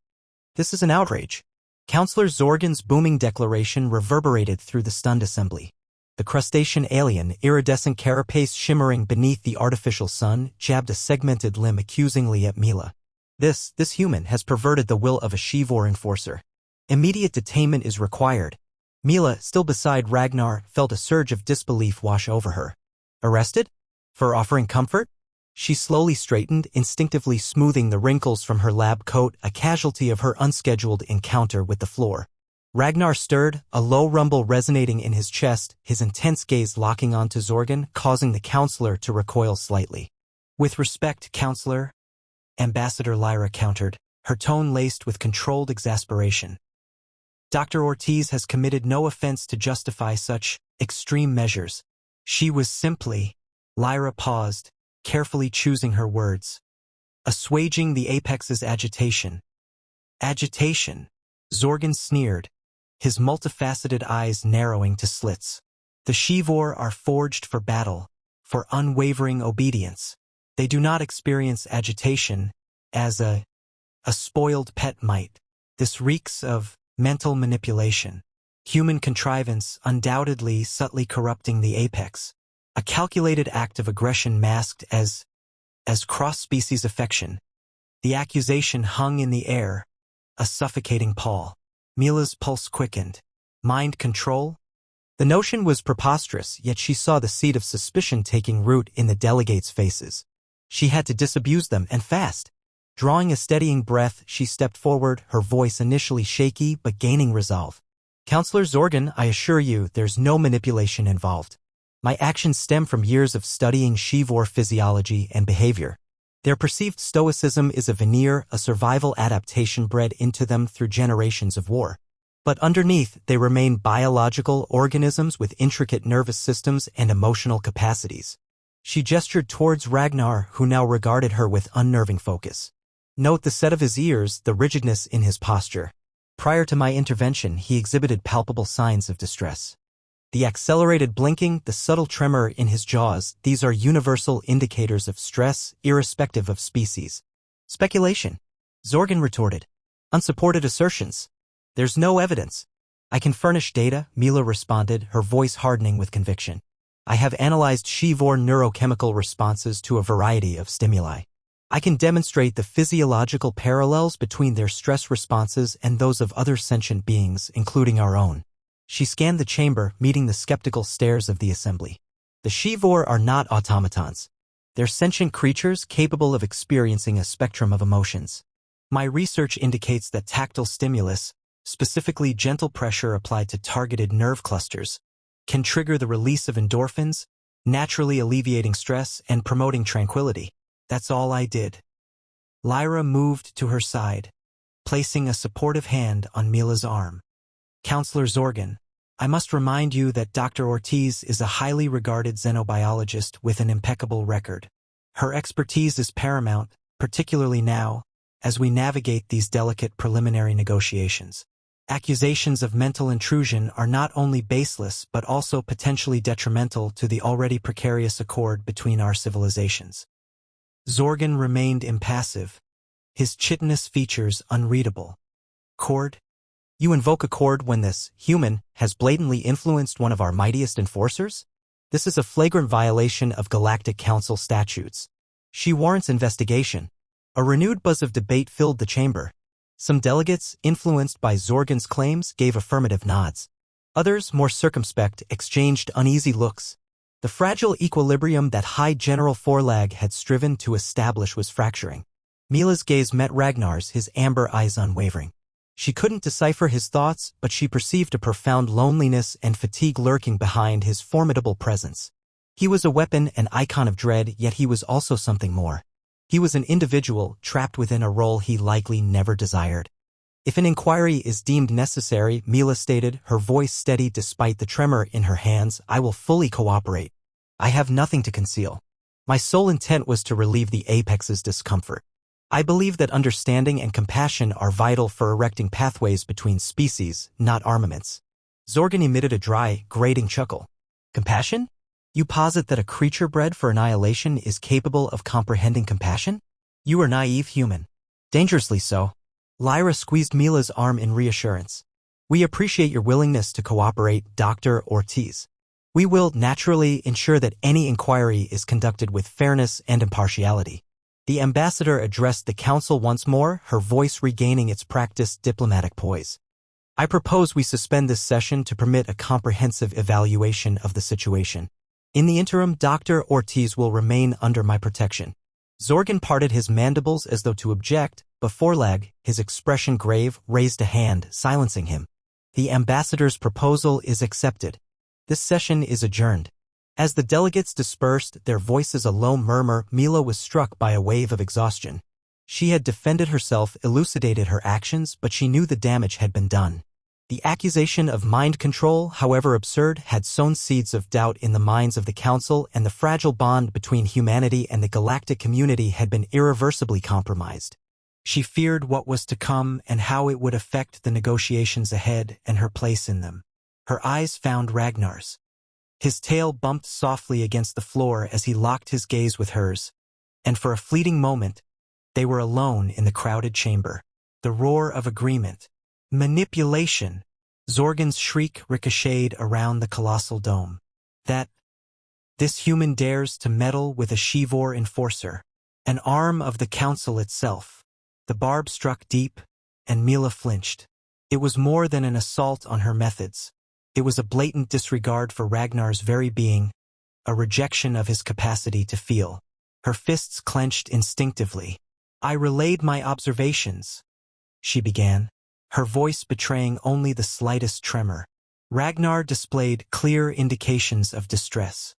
"This is an outrage." Counselor Zorgan's booming declaration reverberated through the stunned assembly. The crustacean alien, iridescent carapace shimmering beneath the artificial sun, jabbed a segmented limb accusingly at Mila. This human has perverted the will of a Shivor enforcer. Immediate detainment is required." Mila, still beside Ragnar, felt a surge of disbelief wash over her. "Arrested? For offering comfort?" She slowly straightened, instinctively smoothing the wrinkles from her lab coat, a casualty of her unscheduled encounter with the floor. Ragnar stirred, a low rumble resonating in his chest, his intense gaze locking onto Zorgan, causing the counselor to recoil slightly. "With respect, Counselor," Ambassador Lyra countered, her tone laced with controlled exasperation. "Dr. Ortiz has committed no offense to justify such extreme measures. She was simply—" Lyra paused, carefully choosing her words. "Assuaging the apex's agitation." "Agitation?" Zorgan sneered, his multifaceted eyes narrowing to slits. "The Shivor are forged for battle, for unwavering obedience. They do not experience agitation as a spoiled pet might. This reeks of mental manipulation. Human contrivance, undoubtedly subtly corrupting the apex. A calculated act of aggression masked as cross-species affection." The accusation hung in the air, a suffocating pall. Mila's pulse quickened. Mind control? The notion was preposterous, yet she saw the seed of suspicion taking root in the delegates' faces. She had to disabuse them, and fast. Drawing a steadying breath, she stepped forward, her voice initially shaky but gaining resolve. "Counselor Zorgan, I assure you, there's no manipulation involved. My actions stem from years of studying Shivor physiology and behavior. Their perceived stoicism is a veneer, a survival adaptation bred into them through generations of war. But underneath, they remain biological organisms with intricate nervous systems and emotional capacities." She gestured towards Ragnar, who now regarded her with unnerving focus. "Note the set of his ears, the rigidness in his posture. Prior to my intervention, he exhibited palpable signs of distress. The accelerated blinking, the subtle tremor in his jaws, these are universal indicators of stress, irrespective of species." "Speculation," Zorgan retorted. "Unsupported assertions. There's no evidence." "I can furnish data," Mila responded, her voice hardening with conviction. "I have analyzed Shivor neurochemical responses to a variety of stimuli. I can demonstrate the physiological parallels between their stress responses and those of other sentient beings, including our own." She scanned the chamber, meeting the skeptical stares of the assembly. "The Shivor are not automatons. They're sentient creatures capable of experiencing a spectrum of emotions. My research indicates that tactile stimulus, specifically gentle pressure applied to targeted nerve clusters, can trigger the release of endorphins, naturally alleviating stress and promoting tranquility. That's all I did." Lyra moved to her side, placing a supportive hand on Mila's arm. "Counselor Zorgan, I must remind you that Dr. Ortiz is a highly regarded xenobiologist with an impeccable record. Her expertise is paramount, particularly now, as we navigate these delicate preliminary negotiations. Accusations of mental intrusion are not only baseless but also potentially detrimental to the already precarious accord between our civilizations." Zorgan remained impassive, his chitinous features unreadable. Cord? You invoke a cord when this human has blatantly influenced one of our mightiest enforcers? This is a flagrant violation of Galactic Council statutes. She warrants investigation. A renewed buzz of debate filled the chamber. Some delegates, influenced by Zorgan's claims, gave affirmative nods. Others, more circumspect, exchanged uneasy looks. The fragile equilibrium that High General Forlag had striven to establish was fracturing. Mila's gaze met Ragnar's, his amber eyes unwavering. She couldn't decipher his thoughts, but she perceived a profound loneliness and fatigue lurking behind his formidable presence. He was a weapon, an icon of dread, yet he was also something more. He was an individual trapped within a role he likely never desired. If an inquiry is deemed necessary, Mila stated, her voice steady despite the tremor in her hands, I will fully cooperate. I have nothing to conceal. My sole intent was to relieve the Apex's discomfort. I believe that understanding and compassion are vital for erecting pathways between species, not armaments. Zorgan emitted a dry, grating chuckle. Compassion? You posit that a creature bred for annihilation is capable of comprehending compassion? You are naive human. Dangerously so. Lyra squeezed Mila's arm in reassurance. We appreciate your willingness to cooperate, Dr. Ortiz. We will, naturally, ensure that any inquiry is conducted with fairness and impartiality. The ambassador addressed the council once more, her voice regaining its practiced diplomatic poise. I propose we suspend this session to permit a comprehensive evaluation of the situation. In the interim, Dr. Ortiz will remain under my protection. Zorgan parted his mandibles as though to object, but Forlag, his expression grave, raised a hand, silencing him. The ambassador's proposal is accepted. This session is adjourned. As the delegates dispersed, their voices a low murmur, Mila was struck by a wave of exhaustion. She had defended herself, elucidated her actions, but she knew the damage had been done. The accusation of mind control, however absurd, had sown seeds of doubt in the minds of the Council, and the fragile bond between humanity and the galactic community had been irreversibly compromised. She feared what was to come and how it would affect the negotiations ahead and her place in them. Her eyes found Ragnar's. His tail bumped softly against the floor as he locked his gaze with hers, and for a fleeting moment, they were alone in the crowded chamber. The roar of agreement. Manipulation. Zorgan's shriek ricocheted around the colossal dome. This human dares to meddle with a Shivor enforcer, an arm of the council itself. The barb struck deep, and Mila flinched. It was more than an assault on her methods. It was a blatant disregard for Ragnar's very being, a rejection of his capacity to feel. Her fists clenched instinctively. I relayed my observations, she began, her voice betraying only the slightest tremor. Ragnar displayed clear indications of distress.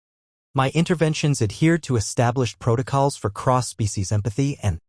My interventions adhered to established protocols for cross-species empathy and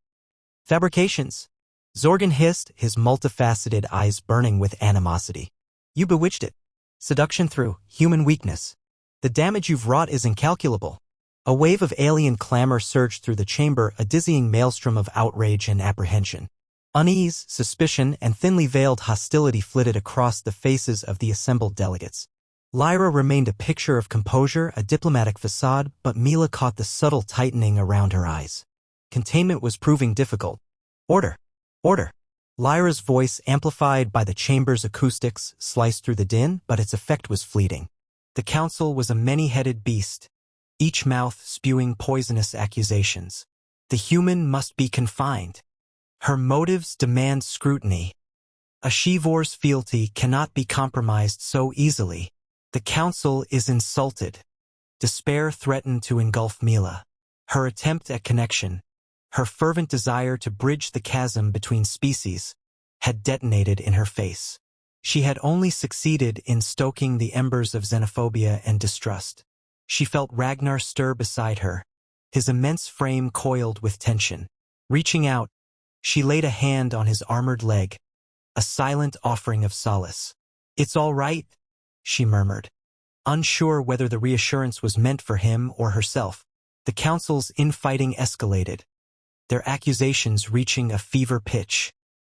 fabrications. Zorgan hissed, his multifaceted eyes burning with animosity. You bewitched it. Seduction through human weakness. The damage you've wrought is incalculable. A wave of alien clamor surged through the chamber, a dizzying maelstrom of outrage and apprehension. Unease, suspicion, and thinly veiled hostility flitted across the faces of the assembled delegates. Lyra remained a picture of composure, a diplomatic facade, but Mila caught the subtle tightening around her eyes. Containment was proving difficult. Order! Order! Lyra's voice, amplified by the chamber's acoustics, sliced through the din, but its effect was fleeting. The council was a many-headed beast, each mouth spewing poisonous accusations. The human must be confined. Her motives demand scrutiny. A Shivor's fealty cannot be compromised so easily. The council is insulted. Despair threatened to engulf Mila. Her attempt at connection, her fervent desire to bridge the chasm between species, had detonated in her face. She had only succeeded in stoking the embers of xenophobia and distrust. She felt Ragnar stir beside her, his immense frame coiled with tension. Reaching out, she laid a hand on his armored leg, a silent offering of solace. It's all right, she murmured, unsure whether the reassurance was meant for him or herself. The council's infighting escalated, their accusations reaching a fever pitch.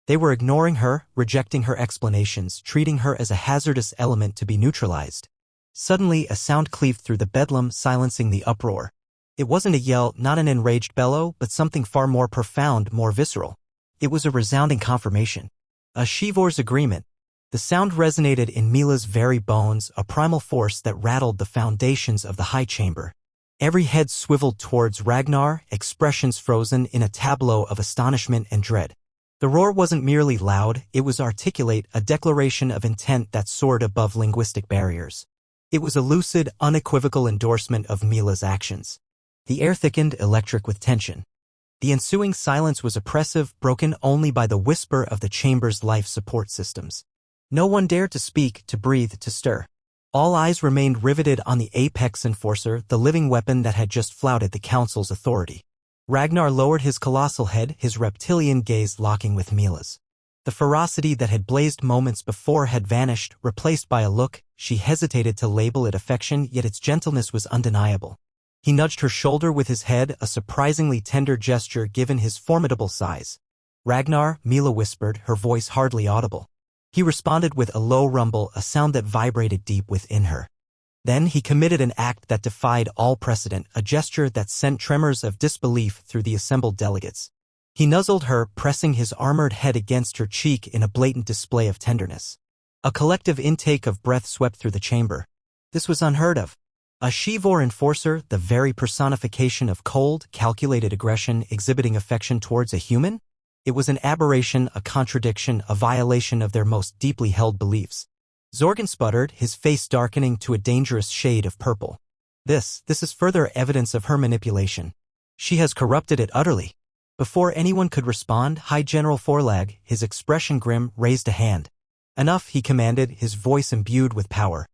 They were ignoring her, rejecting her explanations, treating her as a hazardous element to be neutralized. Suddenly, a sound cleaved through the bedlam, silencing the uproar. It wasn't a yell, not an enraged bellow, but something far more profound, more visceral. It was a resounding confirmation. A Shivor's agreement. The sound resonated in Mila's very bones, a primal force that rattled the foundations of the high chamber. Every head swiveled towards Ragnar, expressions frozen in a tableau of astonishment and dread. The roar wasn't merely loud, it was articulate, a declaration of intent that soared above linguistic barriers. It was a lucid, unequivocal endorsement of Mila's actions. The air thickened, electric with tension. The ensuing silence was oppressive, broken only by the whisper of the chamber's life support systems. No one dared to speak, to breathe, to stir. All eyes remained riveted on the apex enforcer, the living weapon that had just flouted the council's authority. Ragnar lowered his colossal head, his reptilian gaze locking with Mila's. The ferocity that had blazed moments before had vanished, replaced by a look. She hesitated to label it affection, yet its gentleness was undeniable. He nudged her shoulder with his head, a surprisingly tender gesture given his formidable size. Ragnar, Mila whispered, her voice hardly audible. He responded with a low rumble, a sound that vibrated deep within her. Then he committed an act that defied all precedent, a gesture that sent tremors of disbelief through the assembled delegates. He nuzzled her, pressing his armored head against her cheek in a blatant display of tenderness. A collective intake of breath swept through the chamber. This was unheard of. A Shivor enforcer, the very personification of cold, calculated aggression, exhibiting affection towards a human? It was an aberration, a contradiction, a violation of their most deeply held beliefs. Zorgan sputtered, his face darkening to a dangerous shade of purple. This is further evidence of her manipulation. She has corrupted it utterly. Before anyone could respond, High General Forlag, his expression grim, raised a hand. Enough, he commanded, his voice imbued with power.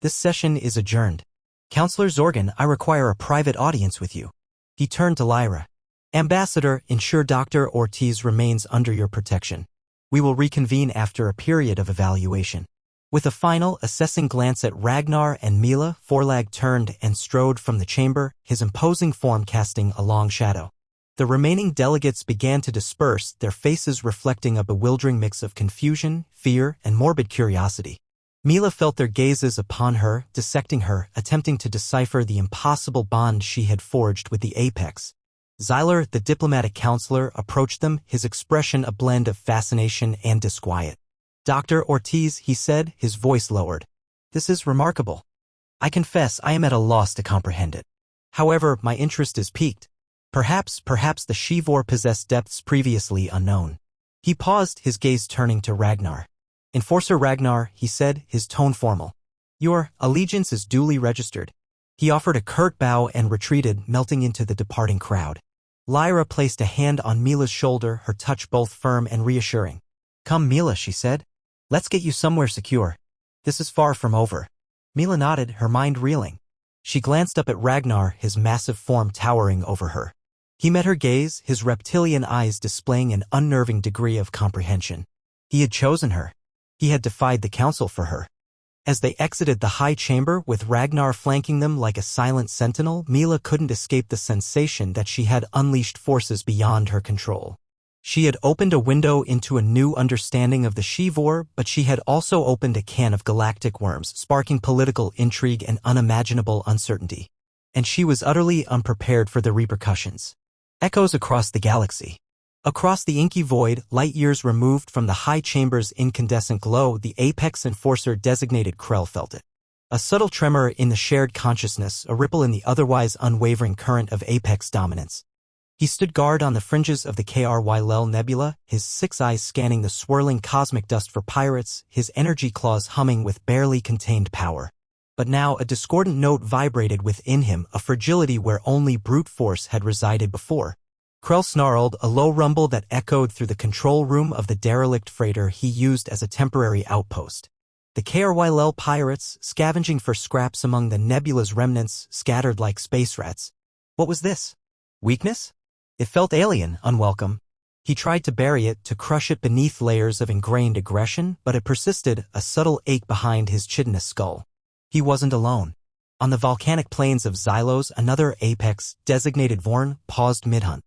This session is adjourned. Counselor Zorgan, I require a private audience with you. He turned to Lyra. Ambassador, ensure Dr. Ortiz remains under your protection. We will reconvene after a period of evaluation. With a final, assessing glance at Ragnar and Mila, Forlag turned and strode from the chamber, his imposing form casting a long shadow. The remaining delegates began to disperse, their faces reflecting a bewildering mix of confusion, fear, and morbid curiosity. Mila felt their gazes upon her, dissecting her, attempting to decipher the impossible bond she had forged with the apex. Xyler, the diplomatic counselor, approached them, his expression a blend of fascination and disquiet. Dr. Ortiz, he said, his voice lowered. This is remarkable. I confess I am at a loss to comprehend it. However, my interest is piqued. Perhaps the Shivor possessed depths previously unknown. He paused, his gaze turning to Ragnar. Enforcer Ragnar, he said, his tone formal. Your allegiance is duly registered. He offered a curt bow and retreated, melting into the departing crowd. Lyra placed a hand on Mila's shoulder, her touch both firm and reassuring. Come, Mila, she said. Let's get you somewhere secure. This is far from over. Mila nodded, her mind reeling. She glanced up at Ragnar, his massive form towering over her. He met her gaze, his reptilian eyes displaying an unnerving degree of comprehension. He had chosen her. He had defied the council for her. As they exited the high chamber, with Ragnar flanking them like a silent sentinel, Mila couldn't escape the sensation that she had unleashed forces beyond her control. She had opened a window into a new understanding of the Shivor, but she had also opened a can of galactic worms, sparking political intrigue and unimaginable uncertainty. And she was utterly unprepared for the repercussions. Echoes across the galaxy. Across the inky void, light years removed from the high chamber's incandescent glow, the apex enforcer designated Krell felt it. A subtle tremor in the shared consciousness, a ripple in the otherwise unwavering current of apex dominance. He stood guard on the fringes of the Krll nebula, his six eyes scanning the swirling cosmic dust for pirates, his energy claws humming with barely contained power. But now a discordant note vibrated within him, a fragility where only brute force had resided before. Krell snarled, a low rumble that echoed through the control room of the derelict freighter he used as a temporary outpost. The Krll pirates, scavenging for scraps among the nebula's remnants, scattered like space rats. What was this? Weakness? It felt alien, unwelcome. He tried to bury it, to crush it beneath layers of ingrained aggression, but it persisted, a subtle ache behind his chitinous skull. He wasn't alone. On the volcanic plains of Xylos, another apex, designated Vorn, paused mid-hunt.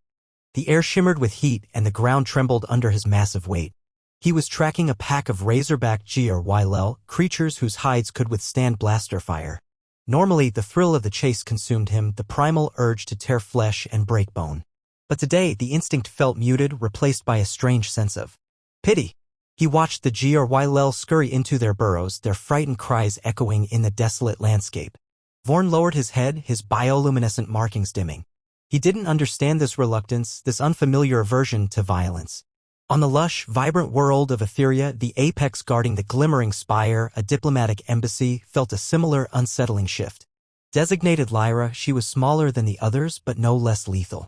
The air shimmered with heat and the ground trembled under his massive weight. He was tracking a pack of razorback Grll, creatures whose hides could withstand blaster fire. Normally, the thrill of the chase consumed him, the primal urge to tear flesh and break bone. But today, the instinct felt muted, replaced by a strange sense of pity. He watched the GRYL scurry into their burrows, their frightened cries echoing in the desolate landscape. Thorn lowered his head, his bioluminescent markings dimming. He didn't understand this reluctance, this unfamiliar aversion to violence. On the lush, vibrant world of Etheria, the apex guarding the glimmering spire, a diplomatic embassy, felt a similar unsettling shift. Designated Lyra, she was smaller than the others, but no less lethal.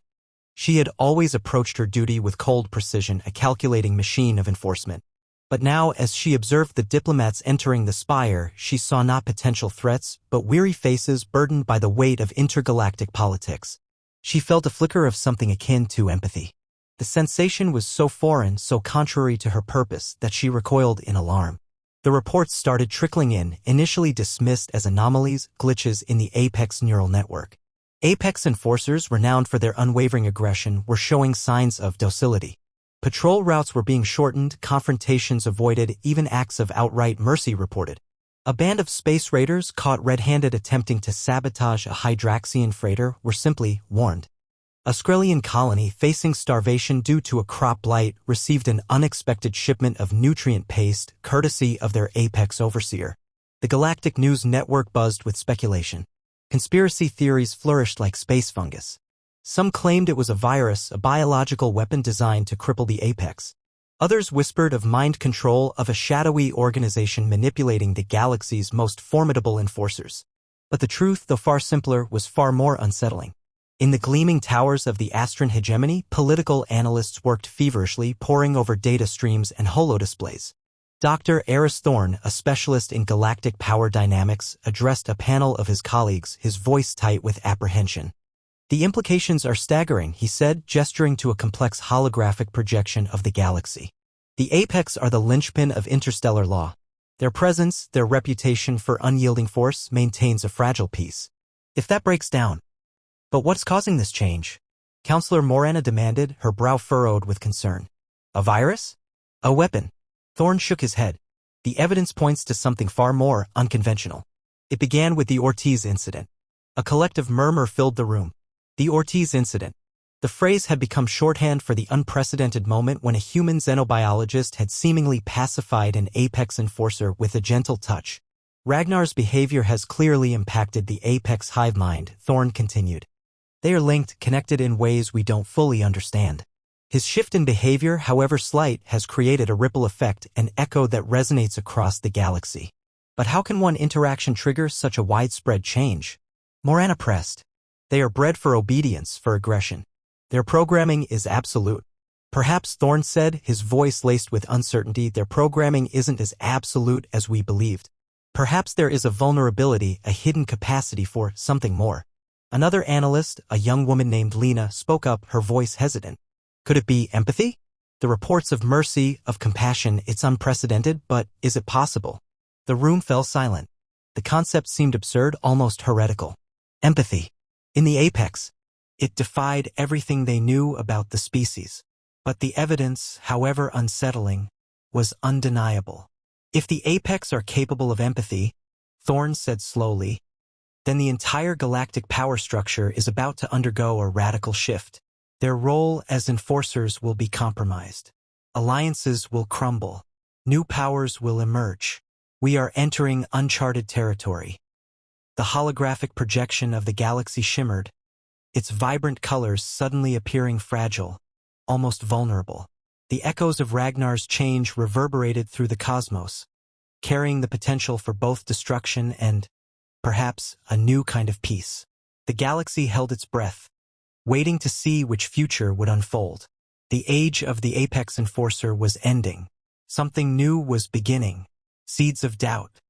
She had always approached her duty with cold precision, a calculating machine of enforcement. But now, as she observed the diplomats entering the spire, she saw not potential threats, but weary faces burdened by the weight of intergalactic politics. She felt a flicker of something akin to empathy. The sensation was so foreign, so contrary to her purpose, that she recoiled in alarm. The reports started trickling in, initially dismissed as anomalies, glitches in the Apex neural network. Apex enforcers, renowned for their unwavering aggression, were showing signs of docility. Patrol routes were being shortened, confrontations avoided, even acts of outright mercy reported. A band of space raiders caught red-handed attempting to sabotage a Hydraxian freighter were simply warned. A Skrellian colony facing starvation due to a crop blight received an unexpected shipment of nutrient paste courtesy of their Apex overseer. The Galactic News Network buzzed with speculation. Conspiracy theories flourished like space fungus. Some claimed it was a virus, a biological weapon designed to cripple the Apex. Others whispered of mind control, of a shadowy organization manipulating the galaxy's most formidable enforcers. But the truth, though far simpler, was far more unsettling. In the gleaming towers of the Astran hegemony, political analysts worked feverishly, poring over data streams and holodisplays. Dr. Eris Thorn, a specialist in galactic power dynamics, addressed a panel of his colleagues, his voice tight with apprehension. The implications are staggering, he said, gesturing to a complex holographic projection of the galaxy. The Apex are the linchpin of interstellar law. Their presence, their reputation for unyielding force, maintains a fragile peace. If that breaks down. But what's causing this change? Counselor Morana demanded, her brow furrowed with concern. A virus? A weapon? Thorn shook his head. The evidence points to something far more unconventional. It began with the Ortiz incident. A collective murmur filled the room. The Ortiz incident. The phrase had become shorthand for the unprecedented moment when a human xenobiologist had seemingly pacified an Apex enforcer with a gentle touch. Ragnar's behavior has clearly impacted the Apex hive mind, Thorn continued. They are linked, connected in ways we don't fully understand. His shift in behavior, however slight, has created a ripple effect, an echo that resonates across the galaxy. But how can one interaction trigger such a widespread change? Morana pressed. They are bred for obedience, for aggression. Their programming is absolute. Perhaps, Thorn said, his voice laced with uncertainty, their programming isn't as absolute as we believed. Perhaps there is a vulnerability, a hidden capacity for something more. Another analyst, a young woman named Lena, spoke up, her voice hesitant. Could it be empathy? The reports of mercy, of compassion, it's unprecedented, but is it possible? The room fell silent. The concept seemed absurd, almost heretical. Empathy. In the Apex. It defied everything they knew about the species. But the evidence, however unsettling, was undeniable. If the Apex are capable of empathy, Thorn said slowly, then the entire galactic power structure is about to undergo a radical shift. Their role as enforcers will be compromised. Alliances will crumble. New powers will emerge. We are entering uncharted territory. The holographic projection of the galaxy shimmered, its vibrant colors suddenly appearing fragile, almost vulnerable. The echoes of Ragnar's change reverberated through the cosmos, carrying the potential for both destruction and, perhaps, a new kind of peace. The galaxy held its breath, waiting to see which future would unfold. The age of the Apex Enforcer was ending. Something new was beginning. Seeds of doubt.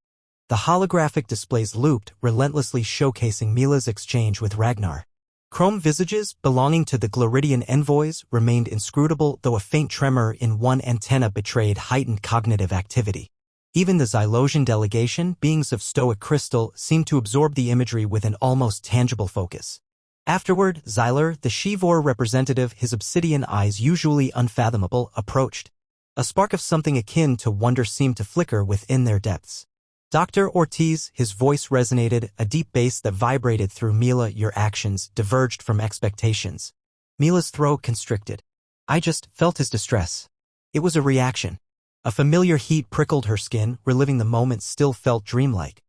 The holographic displays looped, relentlessly showcasing Mila's exchange with Ragnar. Chrome visages, belonging to the Gloridian envoys, remained inscrutable, though a faint tremor in one antenna betrayed heightened cognitive activity. Even the Xylosian delegation, beings of stoic crystal, seemed to absorb the imagery with an almost tangible focus. Afterward, Xyler, the Shivor representative, his obsidian eyes usually unfathomable, approached. A spark of something akin to wonder seemed to flicker within their depths. Dr. Ortiz, his voice resonated, a deep bass that vibrated through Mila. Your actions diverged from expectations. Mila's throat constricted. I just felt his distress. It was a reaction. A familiar heat prickled her skin, reliving the moment still felt dreamlike.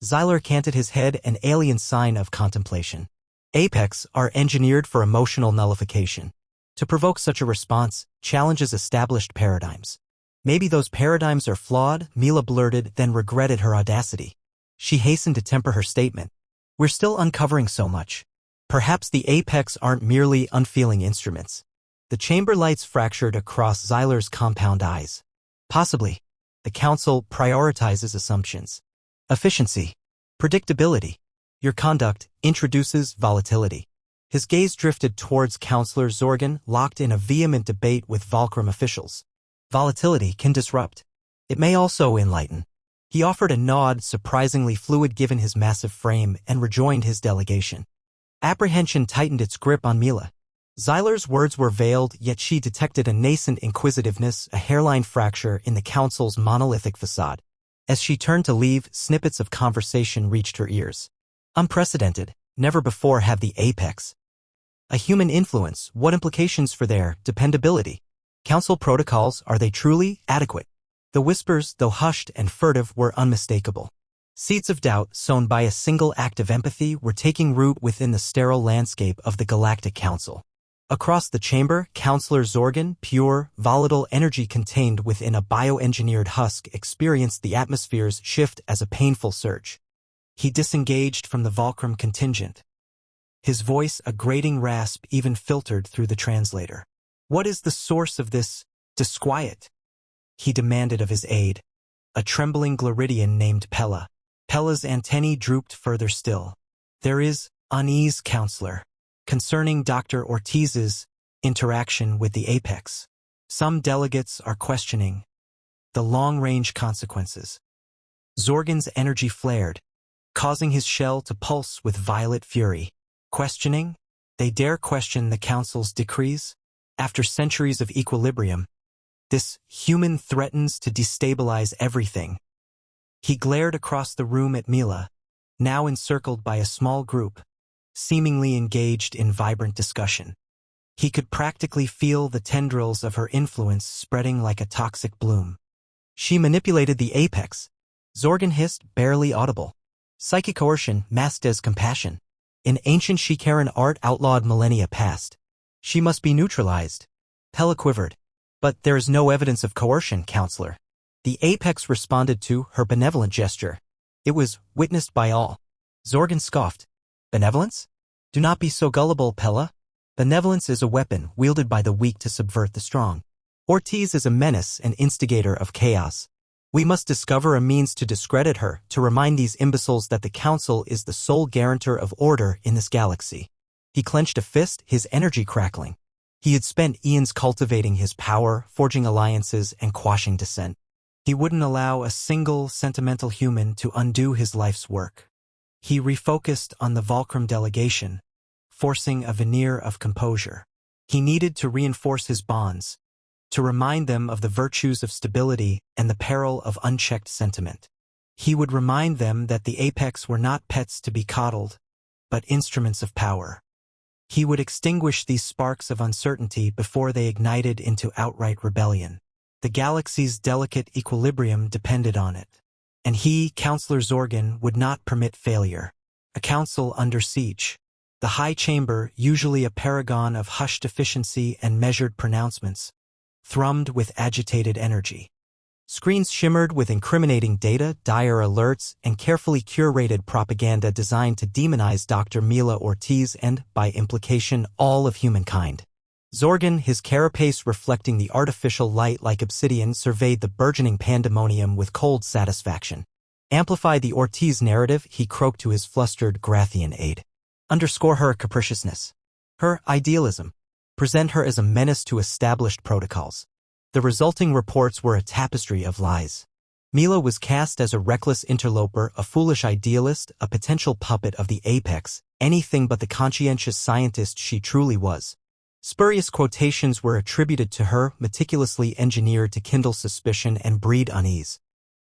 Xyler canted his head, an alien sign of contemplation. Apex are engineered for emotional nullification. To provoke such a response challenges established paradigms. Maybe those paradigms are flawed, Mila blurted, then regretted her audacity. She hastened to temper her statement. We're still uncovering so much. Perhaps the Apex aren't merely unfeeling instruments. The chamber lights fractured across Xyler's compound eyes. Possibly. The council prioritizes assumptions. Efficiency. Predictability. Your conduct introduces volatility. His gaze drifted towards Counselor Zorgan, locked in a vehement debate with Volcrum officials. Volatility can disrupt. It may also enlighten. He offered a nod, surprisingly fluid given his massive frame, and rejoined his delegation. Apprehension tightened its grip on Mila. Xyler's words were veiled, yet she detected a nascent inquisitiveness, a hairline fracture in the council's monolithic facade. As she turned to leave, snippets of conversation reached her ears. Unprecedented. Never before have the Apex. A human influence. What implications for their dependability? Council protocols, are they truly adequate? The whispers, though hushed and furtive, were unmistakable. Seeds of doubt, sown by a single act of empathy, were taking root within the sterile landscape of the Galactic Council. Across the chamber, Counselor Zorgan, pure, volatile energy contained within a bioengineered husk, experienced the atmosphere's shift as a painful surge. He disengaged from the Volcrum contingent. His voice, a grating rasp, even filtered through the translator. What is the source of this disquiet? He demanded of his aide. A trembling Gloridian named Pella. Pella's antennae drooped further still. There is unease, Counselor, concerning Dr. Ortiz's interaction with the Apex. Some delegates are questioning the long-range consequences. Zorgan's energy flared, causing his shell to pulse with violet fury. Questioning? They dare question the Council's decrees? After centuries of equilibrium, this human threatens to destabilize everything. He glared across the room at Mila, now encircled by a small group, seemingly engaged in vibrant discussion. He could practically feel the tendrils of her influence spreading like a toxic bloom. She manipulated the Apex. Zorgan hissed, barely audible. Psychic coercion masked as compassion. In ancient Shikaran art outlawed millennia past. She must be neutralized. Pella quivered. But there is no evidence of coercion, Counselor. The Apex responded to her benevolent gesture. It was witnessed by all. Zorgan scoffed. Benevolence? Do not be so gullible, Pella. Benevolence is a weapon wielded by the weak to subvert the strong. Ortiz is a menace and instigator of chaos. We must discover a means to discredit her, to remind these imbeciles that the Council is the sole guarantor of order in this galaxy. He clenched a fist, his energy crackling. He had spent eons cultivating his power, forging alliances, and quashing dissent. He wouldn't allow a single sentimental human to undo his life's work. He refocused on the Volcrum delegation, forcing a veneer of composure. He needed to reinforce his bonds, to remind them of the virtues of stability and the peril of unchecked sentiment. He would remind them that the Apex were not pets to be coddled, but instruments of power. He would extinguish these sparks of uncertainty before they ignited into outright rebellion. The galaxy's delicate equilibrium depended on it. And he, Counselor Zorgan, would not permit failure. A council under siege. The High Chamber, usually a paragon of hushed efficiency and measured pronouncements, thrummed with agitated energy. Screens shimmered with incriminating data, dire alerts, and carefully curated propaganda designed to demonize Dr. Mila Ortiz and, by implication, all of humankind. Zorgan, his carapace reflecting the artificial light like obsidian, surveyed the burgeoning pandemonium with cold satisfaction. Amplify the Ortiz narrative, he croaked to his flustered Grathian aide. Underscore her capriciousness. Her idealism. Present her as a menace to established protocols. The resulting reports were a tapestry of lies. Mila was cast as a reckless interloper, a foolish idealist, a potential puppet of the Apex, anything but the conscientious scientist she truly was. Spurious quotations were attributed to her, meticulously engineered to kindle suspicion and breed unease.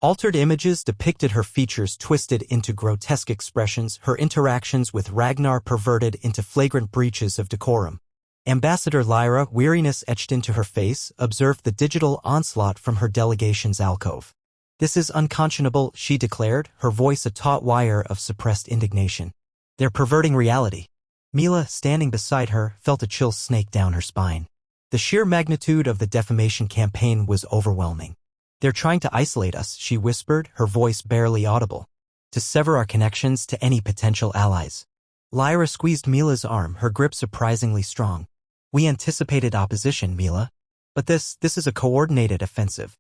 Altered images depicted her features twisted into grotesque expressions, her interactions with Ragnar perverted into flagrant breaches of decorum. Ambassador Lyra, weariness etched into her face, observed the digital onslaught from her delegation's alcove. "This is unconscionable," she declared, her voice a taut wire of suppressed indignation. "They're perverting reality." Mila, standing beside her, felt a chill snake down her spine. The sheer magnitude of the defamation campaign was overwhelming. "They're trying to isolate us," she whispered, her voice barely audible. "To sever our connections to any potential allies." Lyra squeezed Mila's arm, her grip surprisingly strong. "We anticipated opposition, Mila. But this is a coordinated offensive."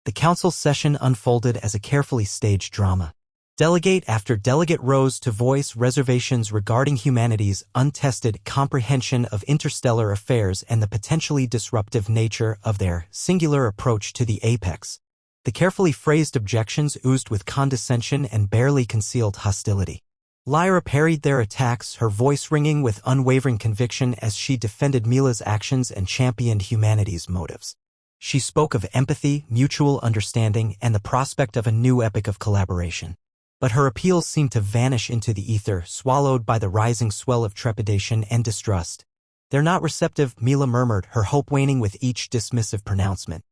The council session unfolded as a carefully staged drama. Delegate after delegate rose to voice reservations regarding humanity's untested comprehension of interstellar affairs and the potentially disruptive nature of their singular approach to the apex. The carefully phrased objections oozed with condescension and barely concealed hostility. Lyra parried their attacks, her voice ringing with unwavering conviction as she defended Mila's actions and championed humanity's motives. She spoke of empathy, mutual understanding, and the prospect of a new epoch of collaboration. But her appeals seemed to vanish into the ether, swallowed by the rising swell of trepidation and distrust. "They're not receptive," Mila murmured, her hope waning with each dismissive pronouncement.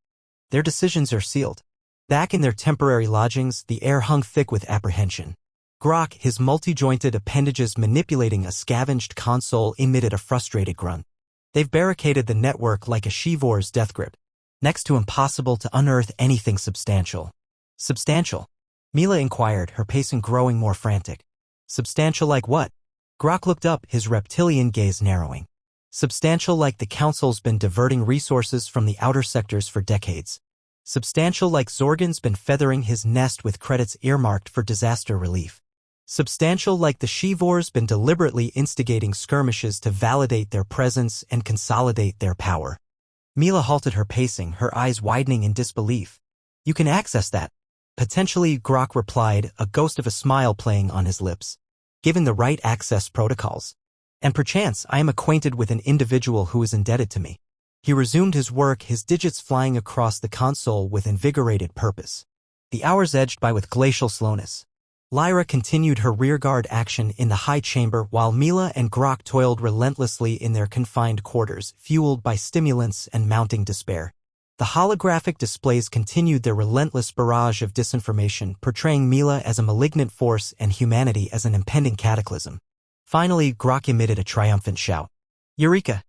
"Their decisions are sealed." Back in their temporary lodgings, the air hung thick with apprehension. Grok, his multi-jointed appendages manipulating a scavenged console, emitted a frustrated grunt. "They've barricaded the network like a Shivor's death grip. Next to impossible to unearth anything substantial." "Substantial?" Mila inquired, her pacing growing more frantic. "Substantial like what?" Grok looked up, his reptilian gaze narrowing. "Substantial like the Council's been diverting resources from the outer sectors for decades. Substantial like Zorgan's been feathering his nest with credits earmarked for disaster relief. Substantial like the Shivor's been deliberately instigating skirmishes to validate their presence and consolidate their power." Mila halted her pacing, her eyes widening in disbelief. "You can access that." "Potentially," Grok replied, a ghost of a smile playing on his lips. "Given the right access protocols. And perchance I am acquainted with an individual who is indebted to me." He resumed his work, his digits flying across the console with invigorated purpose. The hours edged by with glacial slowness. Lyra continued her rearguard action in the high chamber while Mila and Grok toiled relentlessly in their confined quarters, fueled by stimulants and mounting despair. The holographic displays continued their relentless barrage of disinformation, portraying Mila as a malignant force and humanity as an impending cataclysm. Finally, Grok emitted a triumphant shout. "Eureka!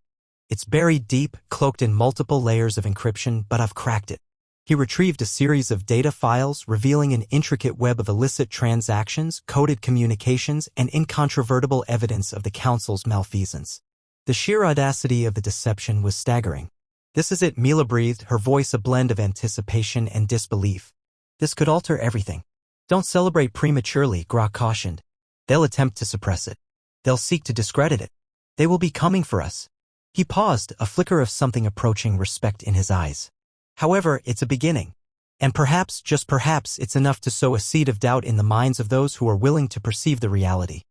It's buried deep, cloaked in multiple layers of encryption, but I've cracked it." He retrieved a series of data files, revealing an intricate web of illicit transactions, coded communications, and incontrovertible evidence of the Council's malfeasance. The sheer audacity of the deception was staggering. "This is it," Mila breathed, her voice a blend of anticipation and disbelief. "This could alter everything." "Don't celebrate prematurely," Grok cautioned. "They'll attempt to suppress it. They'll seek to discredit it. They will be coming for us." He paused, a flicker of something approaching respect in his eyes. "However, it's a beginning. And perhaps, just perhaps, it's enough to sow a seed of doubt in the minds of those who are willing to perceive the reality."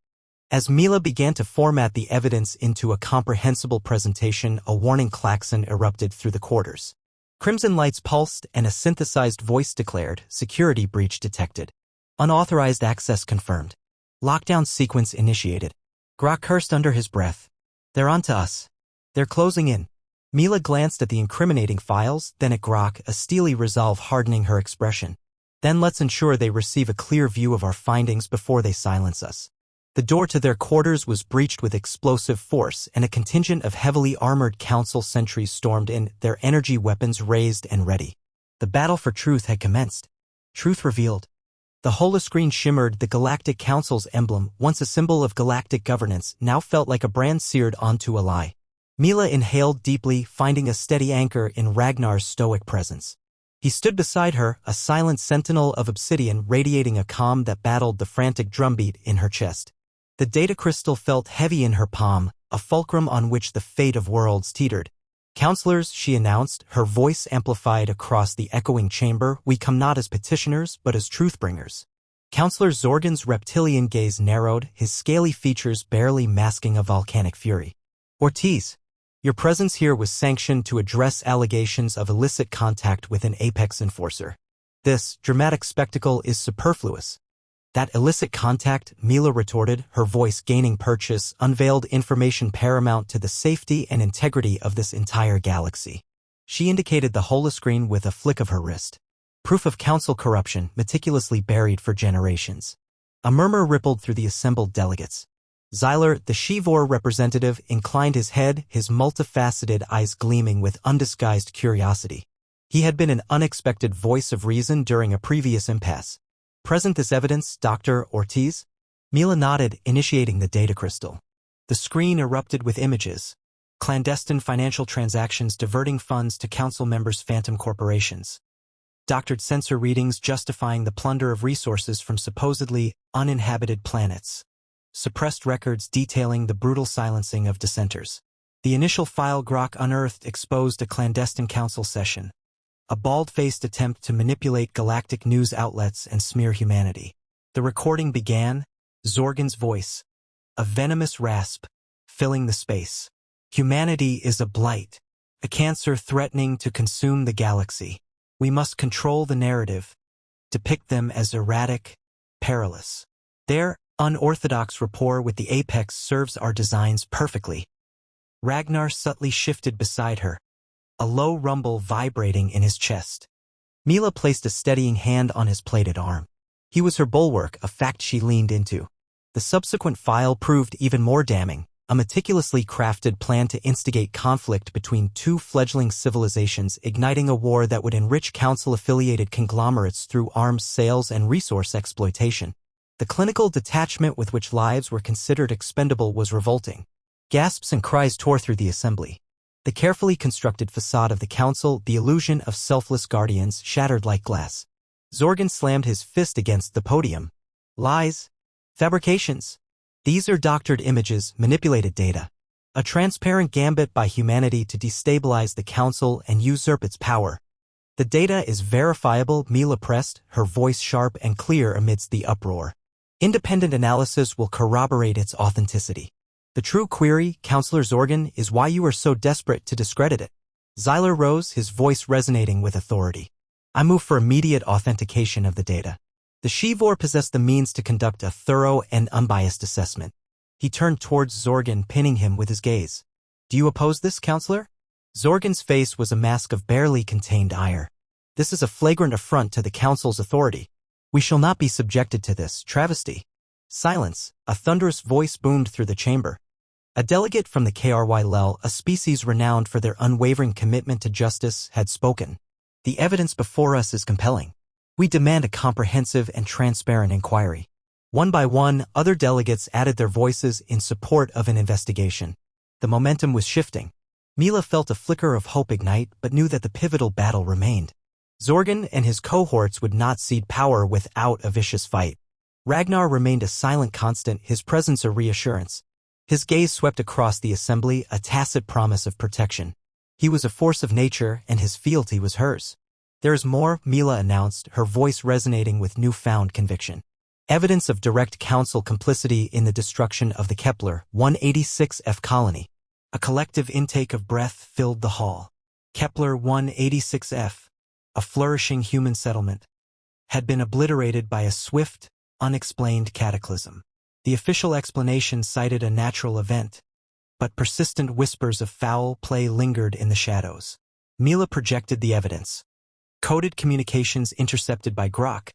As Mila began to format the evidence into a comprehensible presentation, a warning klaxon erupted through the quarters. Crimson lights pulsed and a synthesized voice declared, "Security breach detected. Unauthorized access confirmed. Lockdown sequence initiated." Grok cursed under his breath. "They're onto us. They're closing in." Mila glanced at the incriminating files, then at Grok, a steely resolve hardening her expression. "Then let's ensure they receive a clear view of our findings before they silence us." The door to their quarters was breached with explosive force, and a contingent of heavily armored council sentries stormed in, their energy weapons raised and ready. The battle for truth had commenced. Truth revealed. The holoscreen shimmered, the Galactic Council's emblem, once a symbol of galactic governance, now felt like a brand seared onto a lie. Mila inhaled deeply, finding a steady anchor in Ragnar's stoic presence. He stood beside her, a silent sentinel of obsidian radiating a calm that battled the frantic drumbeat in her chest. The data crystal felt heavy in her palm, a fulcrum on which the fate of worlds teetered. "Counselors," she announced, her voice amplified across the echoing chamber, "we come not as petitioners, but as truth-bringers." Counselor Zorgan's reptilian gaze narrowed, his scaly features barely masking a volcanic fury. "Ortiz, your presence here was sanctioned to address allegations of illicit contact with an Apex enforcer. This dramatic spectacle is superfluous. That illicit contact, Mila retorted, her voice gaining purchase, unveiled information paramount to the safety and integrity of this entire galaxy. She indicated the holoscreen with a flick of her wrist. Proof of council corruption meticulously buried for generations. A murmur rippled through the assembled delegates. Xyler, the Shivor representative, inclined his head, his multifaceted eyes gleaming with undisguised curiosity. He had been an unexpected voice of reason during a previous impasse. Present this evidence, Dr. Ortiz? Mila nodded, initiating the data crystal. The screen erupted with images. Clandestine financial transactions diverting funds to council members' phantom corporations. Doctored sensor readings justifying the plunder of resources from supposedly uninhabited planets. Suppressed records detailing the brutal silencing of dissenters. The initial file Grok unearthed exposed a clandestine council session. A bald-faced attempt to manipulate galactic news outlets and smear humanity. The recording began, Zorgan's voice, a venomous rasp, filling the space. Humanity is a blight, a cancer threatening to consume the galaxy. We must control the narrative, depict them as erratic, perilous. Their unorthodox rapport with the apex serves our designs perfectly. Ragnar subtly shifted beside her, a low rumble vibrating in his chest. Mila placed a steadying hand on his plated arm. He was her bulwark, a fact she leaned into. The subsequent file proved even more damning, a meticulously crafted plan to instigate conflict between two fledgling civilizations, igniting a war that would enrich council-affiliated conglomerates through arms sales and resource exploitation. The clinical detachment with which lives were considered expendable was revolting. Gasps and cries tore through the assembly. The carefully constructed facade of the council, the illusion of selfless guardians, shattered like glass. Zorgan slammed his fist against the podium. Lies. Fabrications. These are doctored images, manipulated data. A transparent gambit by humanity to destabilize the council and usurp its power. The data is verifiable, Mila pressed, her voice sharp and clear amidst the uproar. Independent analysis will corroborate its authenticity. The true query, Counselor Zorgan, is why you are so desperate to discredit it. Xyler rose, his voice resonating with authority. I move for immediate authentication of the data. The Shivor possessed the means to conduct a thorough and unbiased assessment. He turned towards Zorgan, pinning him with his gaze. Do you oppose this, Counselor? Zorgan's face was a mask of barely contained ire. This is a flagrant affront to the Council's authority. We shall not be subjected to this travesty. Silence, a thunderous voice boomed through the chamber. A delegate from the KRY-Lel, a species renowned for their unwavering commitment to justice, had spoken. The evidence before us is compelling. We demand a comprehensive and transparent inquiry. One by one, other delegates added their voices in support of an investigation. The momentum was shifting. Mila felt a flicker of hope ignite, but knew that the pivotal battle remained. Zorgan and his cohorts would not cede power without a vicious fight. Ragnar remained a silent constant, his presence a reassurance. His gaze swept across the assembly, a tacit promise of protection. He was a force of nature, and his fealty was hers. There is more, Mila announced, her voice resonating with newfound conviction. Evidence of direct council complicity in the destruction of the Kepler 186F colony. A collective intake of breath filled the hall. Kepler 186F, a flourishing human settlement, had been obliterated by a swift, unexplained cataclysm. The official explanation cited a natural event, but persistent whispers of foul play lingered in the shadows. Mila projected the evidence. Coded communications intercepted by Grok,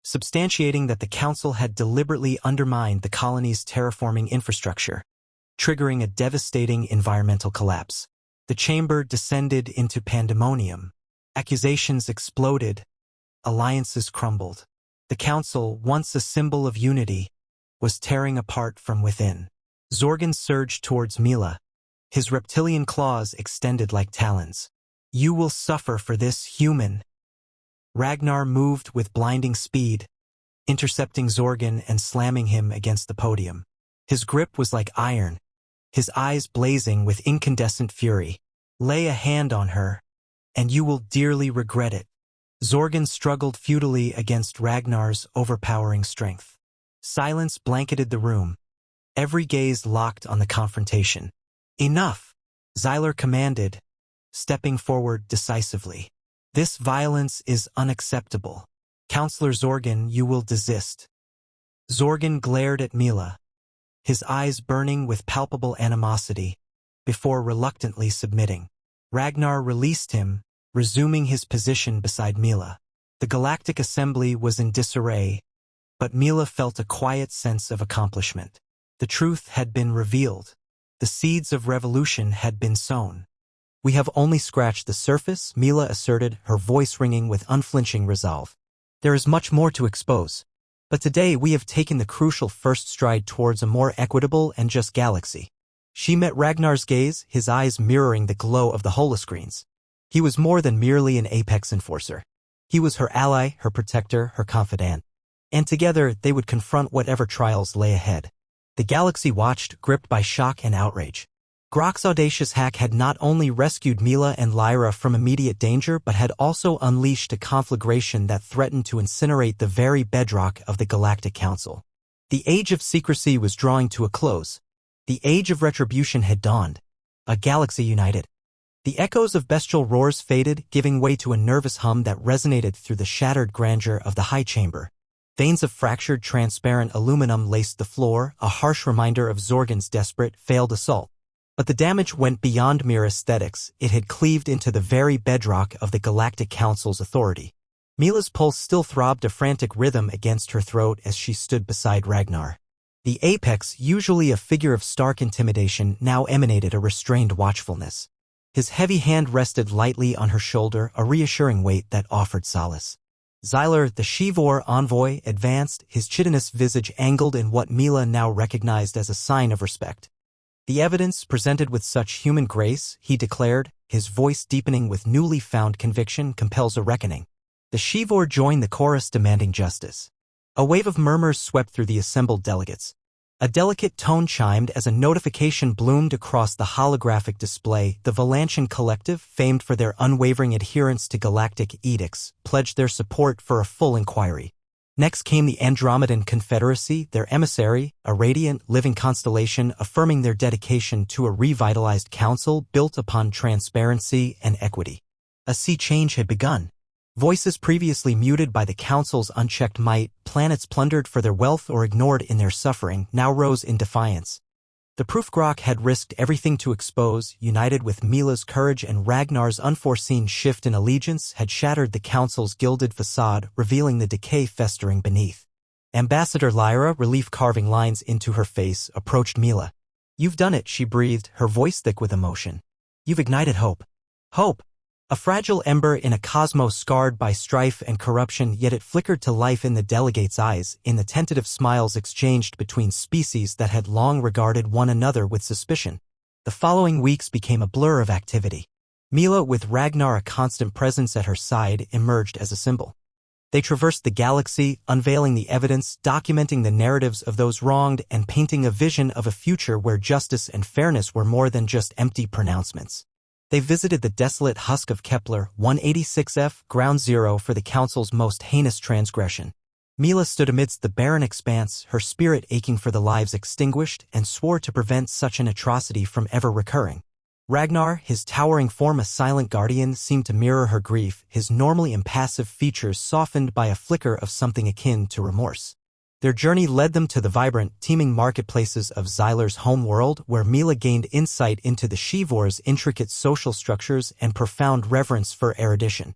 substantiating that the council had deliberately undermined the colony's terraforming infrastructure, triggering a devastating environmental collapse. The chamber descended into pandemonium. Accusations exploded. Alliances crumbled. The council, once a symbol of unity, was tearing apart from within. Zorgan surged towards Mila, his reptilian claws extended like talons. You will suffer for this, human. Ragnar moved with blinding speed, intercepting Zorgan and slamming him against the podium. His grip was like iron, his eyes blazing with incandescent fury. Lay a hand on her, and you will dearly regret it. Zorgan struggled futilely against Ragnar's overpowering strength. Silence blanketed the room, every gaze locked on the confrontation. Enough, Xyler commanded, stepping forward decisively. This violence is unacceptable. Counselor Zorgan, you will desist. Zorgan glared at Mila, his eyes burning with palpable animosity, before reluctantly submitting. Ragnar released him, resuming his position beside Mila. The Galactic Assembly was in disarray, but Mila felt a quiet sense of accomplishment. The truth had been revealed. The seeds of revolution had been sown. We have only scratched the surface, Mila asserted, her voice ringing with unflinching resolve. There is much more to expose. But today we have taken the crucial first stride towards a more equitable and just galaxy. She met Ragnar's gaze, his eyes mirroring the glow of the holoscreens. He was more than merely an apex enforcer. He was her ally, her protector, her confidant. And together they would confront whatever trials lay ahead. The galaxy watched, gripped by shock and outrage. Grok's audacious hack had not only rescued Mila and Lyra from immediate danger but had also unleashed a conflagration that threatened to incinerate the very bedrock of the Galactic Council. The age of secrecy was drawing to a close. The age of retribution had dawned. A galaxy united. The echoes of bestial roars faded, giving way to a nervous hum that resonated through the shattered grandeur of the high chamber. Veins of fractured, transparent aluminum laced the floor, a harsh reminder of Zorgan's desperate, failed assault. But the damage went beyond mere aesthetics. It had cleaved into the very bedrock of the Galactic Council's authority. Mila's pulse still throbbed a frantic rhythm against her throat as she stood beside Ragnar. The apex, usually a figure of stark intimidation, now emanated a restrained watchfulness. His heavy hand rested lightly on her shoulder, a reassuring weight that offered solace. Xyler, the Shivor envoy, advanced, his chitinous visage angled in what Mila now recognized as a sign of respect. The evidence presented with such human grace, he declared, his voice deepening with newly found conviction, compels a reckoning. The Shivor joined the chorus demanding justice. A wave of murmurs swept through the assembled delegates. A delicate tone chimed as a notification bloomed across the holographic display. The Valantian Collective, famed for their unwavering adherence to galactic edicts, pledged their support for a full inquiry. Next came the Andromedan Confederacy, their emissary, a radiant, living constellation affirming their dedication to a revitalized council built upon transparency and equity. A sea change had begun. Voices previously muted by the council's unchecked might, planets plundered for their wealth or ignored in their suffering, now rose in defiance. The proof Grok had risked everything to expose, united with Mila's courage and Ragnar's unforeseen shift in allegiance, had shattered the council's gilded facade, revealing the decay festering beneath. Ambassador Lyra, relief carving lines into her face, approached Mila. "You've done it," she breathed, her voice thick with emotion. "You've ignited hope." Hope! A fragile ember in a cosmos scarred by strife and corruption, yet it flickered to life in the delegates' eyes, in the tentative smiles exchanged between species that had long regarded one another with suspicion. The following weeks became a blur of activity. Mila, with Ragnar a constant presence at her side, emerged as a symbol. They traversed the galaxy, unveiling the evidence, documenting the narratives of those wronged, and painting a vision of a future where justice and fairness were more than just empty pronouncements. They visited the desolate husk of Kepler 186F, ground zero for the Council's most heinous transgression. Mila stood amidst the barren expanse, her spirit aching for the lives extinguished, and swore to prevent such an atrocity from ever recurring. Ragnar, his towering form a silent guardian, seemed to mirror her grief, his normally impassive features softened by a flicker of something akin to remorse. Their journey led them to the vibrant, teeming marketplaces of Xyler's homeworld, where Mila gained insight into the Shivor's intricate social structures and profound reverence for erudition.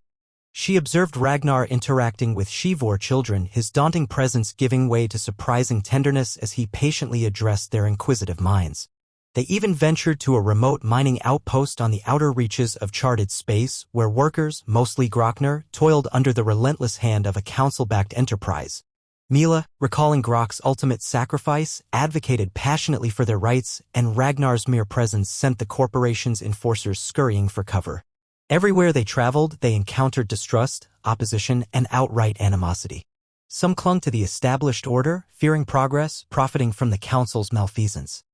She observed Ragnar interacting with Shivor children, his daunting presence giving way to surprising tenderness as he patiently addressed their inquisitive minds. They even ventured to a remote mining outpost on the outer reaches of charted space, where workers, mostly Grokner, toiled under the relentless hand of a council-backed enterprise. Mila, recalling Grok's ultimate sacrifice, advocated passionately for their rights, and Ragnar's mere presence sent the corporation's enforcers scurrying for cover. Everywhere they traveled, they encountered distrust, opposition, and outright animosity. Some clung to the established order, fearing progress, profiting from the council's malfeasance.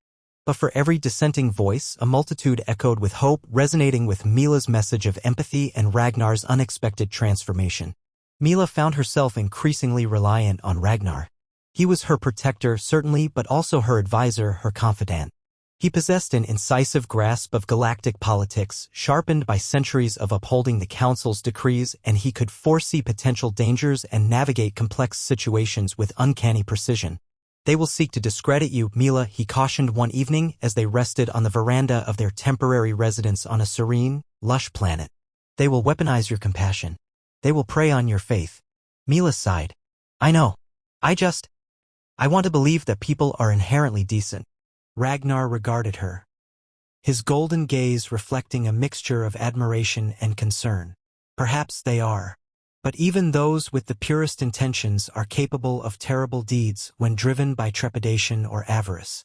But for every dissenting voice, a multitude echoed with hope, resonating with Mila's message of empathy and Ragnar's unexpected transformation. Mila found herself increasingly reliant on Ragnar. He was her protector, certainly, but also her advisor, her confidant. He possessed an incisive grasp of galactic politics, sharpened by centuries of upholding the Council's decrees, and he could foresee potential dangers and navigate complex situations with uncanny precision. "They will seek to discredit you, Mila," he cautioned one evening as they rested on the veranda of their temporary residence on a serene, lush planet. "They will weaponize your compassion. They will prey on your faith." Mila sighed. "I know. I want to believe that people are inherently decent." Ragnar regarded her, his golden gaze reflecting a mixture of admiration and concern. "Perhaps they are. But even those with the purest intentions are capable of terrible deeds when driven by trepidation or avarice.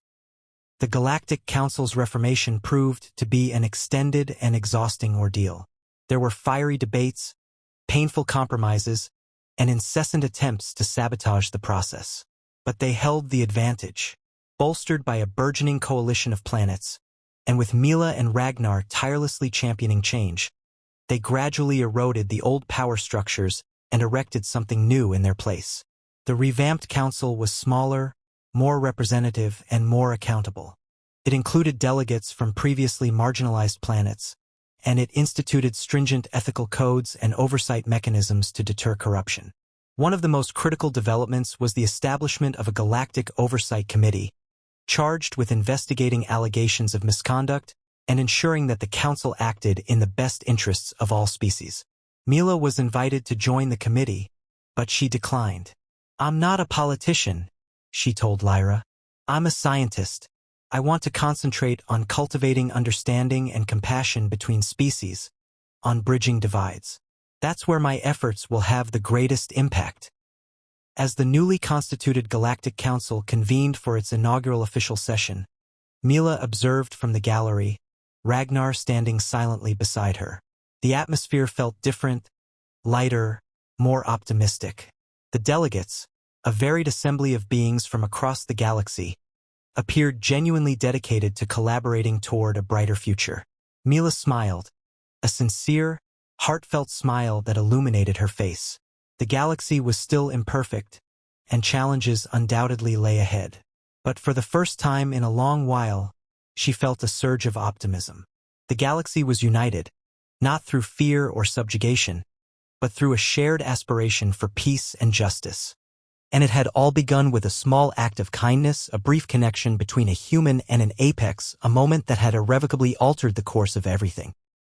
The Galactic Council's reformation proved to be an extended and exhausting ordeal. There were fiery debates, painful compromises, and incessant attempts to sabotage the process. But they held the advantage, bolstered by a burgeoning coalition of planets, and with Mila and Ragnar tirelessly championing change, they gradually eroded the old power structures and erected something new in their place. The revamped council was smaller, more representative, and more accountable. It included delegates from previously marginalized planets, and it instituted stringent ethical codes and oversight mechanisms to deter corruption. One of the most critical developments was the establishment of a Galactic Oversight Committee, charged with investigating allegations of misconduct and ensuring that the Council acted in the best interests of all species. Mila was invited to join the committee, but she declined. "I'm not a politician," she told Lyra. "I'm a scientist. I want to concentrate on cultivating understanding and compassion between species, on bridging divides. That's where my efforts will have the greatest impact." As the newly constituted Galactic Council convened for its inaugural official session, Mila observed from the gallery, Ragnar standing silently beside her. The atmosphere felt different, lighter, more optimistic. The delegates, a varied assembly of beings from across the galaxy, appeared genuinely dedicated to collaborating toward a brighter future. Mila smiled, a sincere, heartfelt smile that illuminated her face. The galaxy was still imperfect, and challenges undoubtedly lay ahead. But for the first time in a long while, she felt a surge of optimism. The galaxy was united, not through fear or subjugation, but through a shared aspiration for peace and justice. And it had all begun with a small act of kindness, a brief connection between a human and an apex, a moment that had irrevocably altered the course of everything.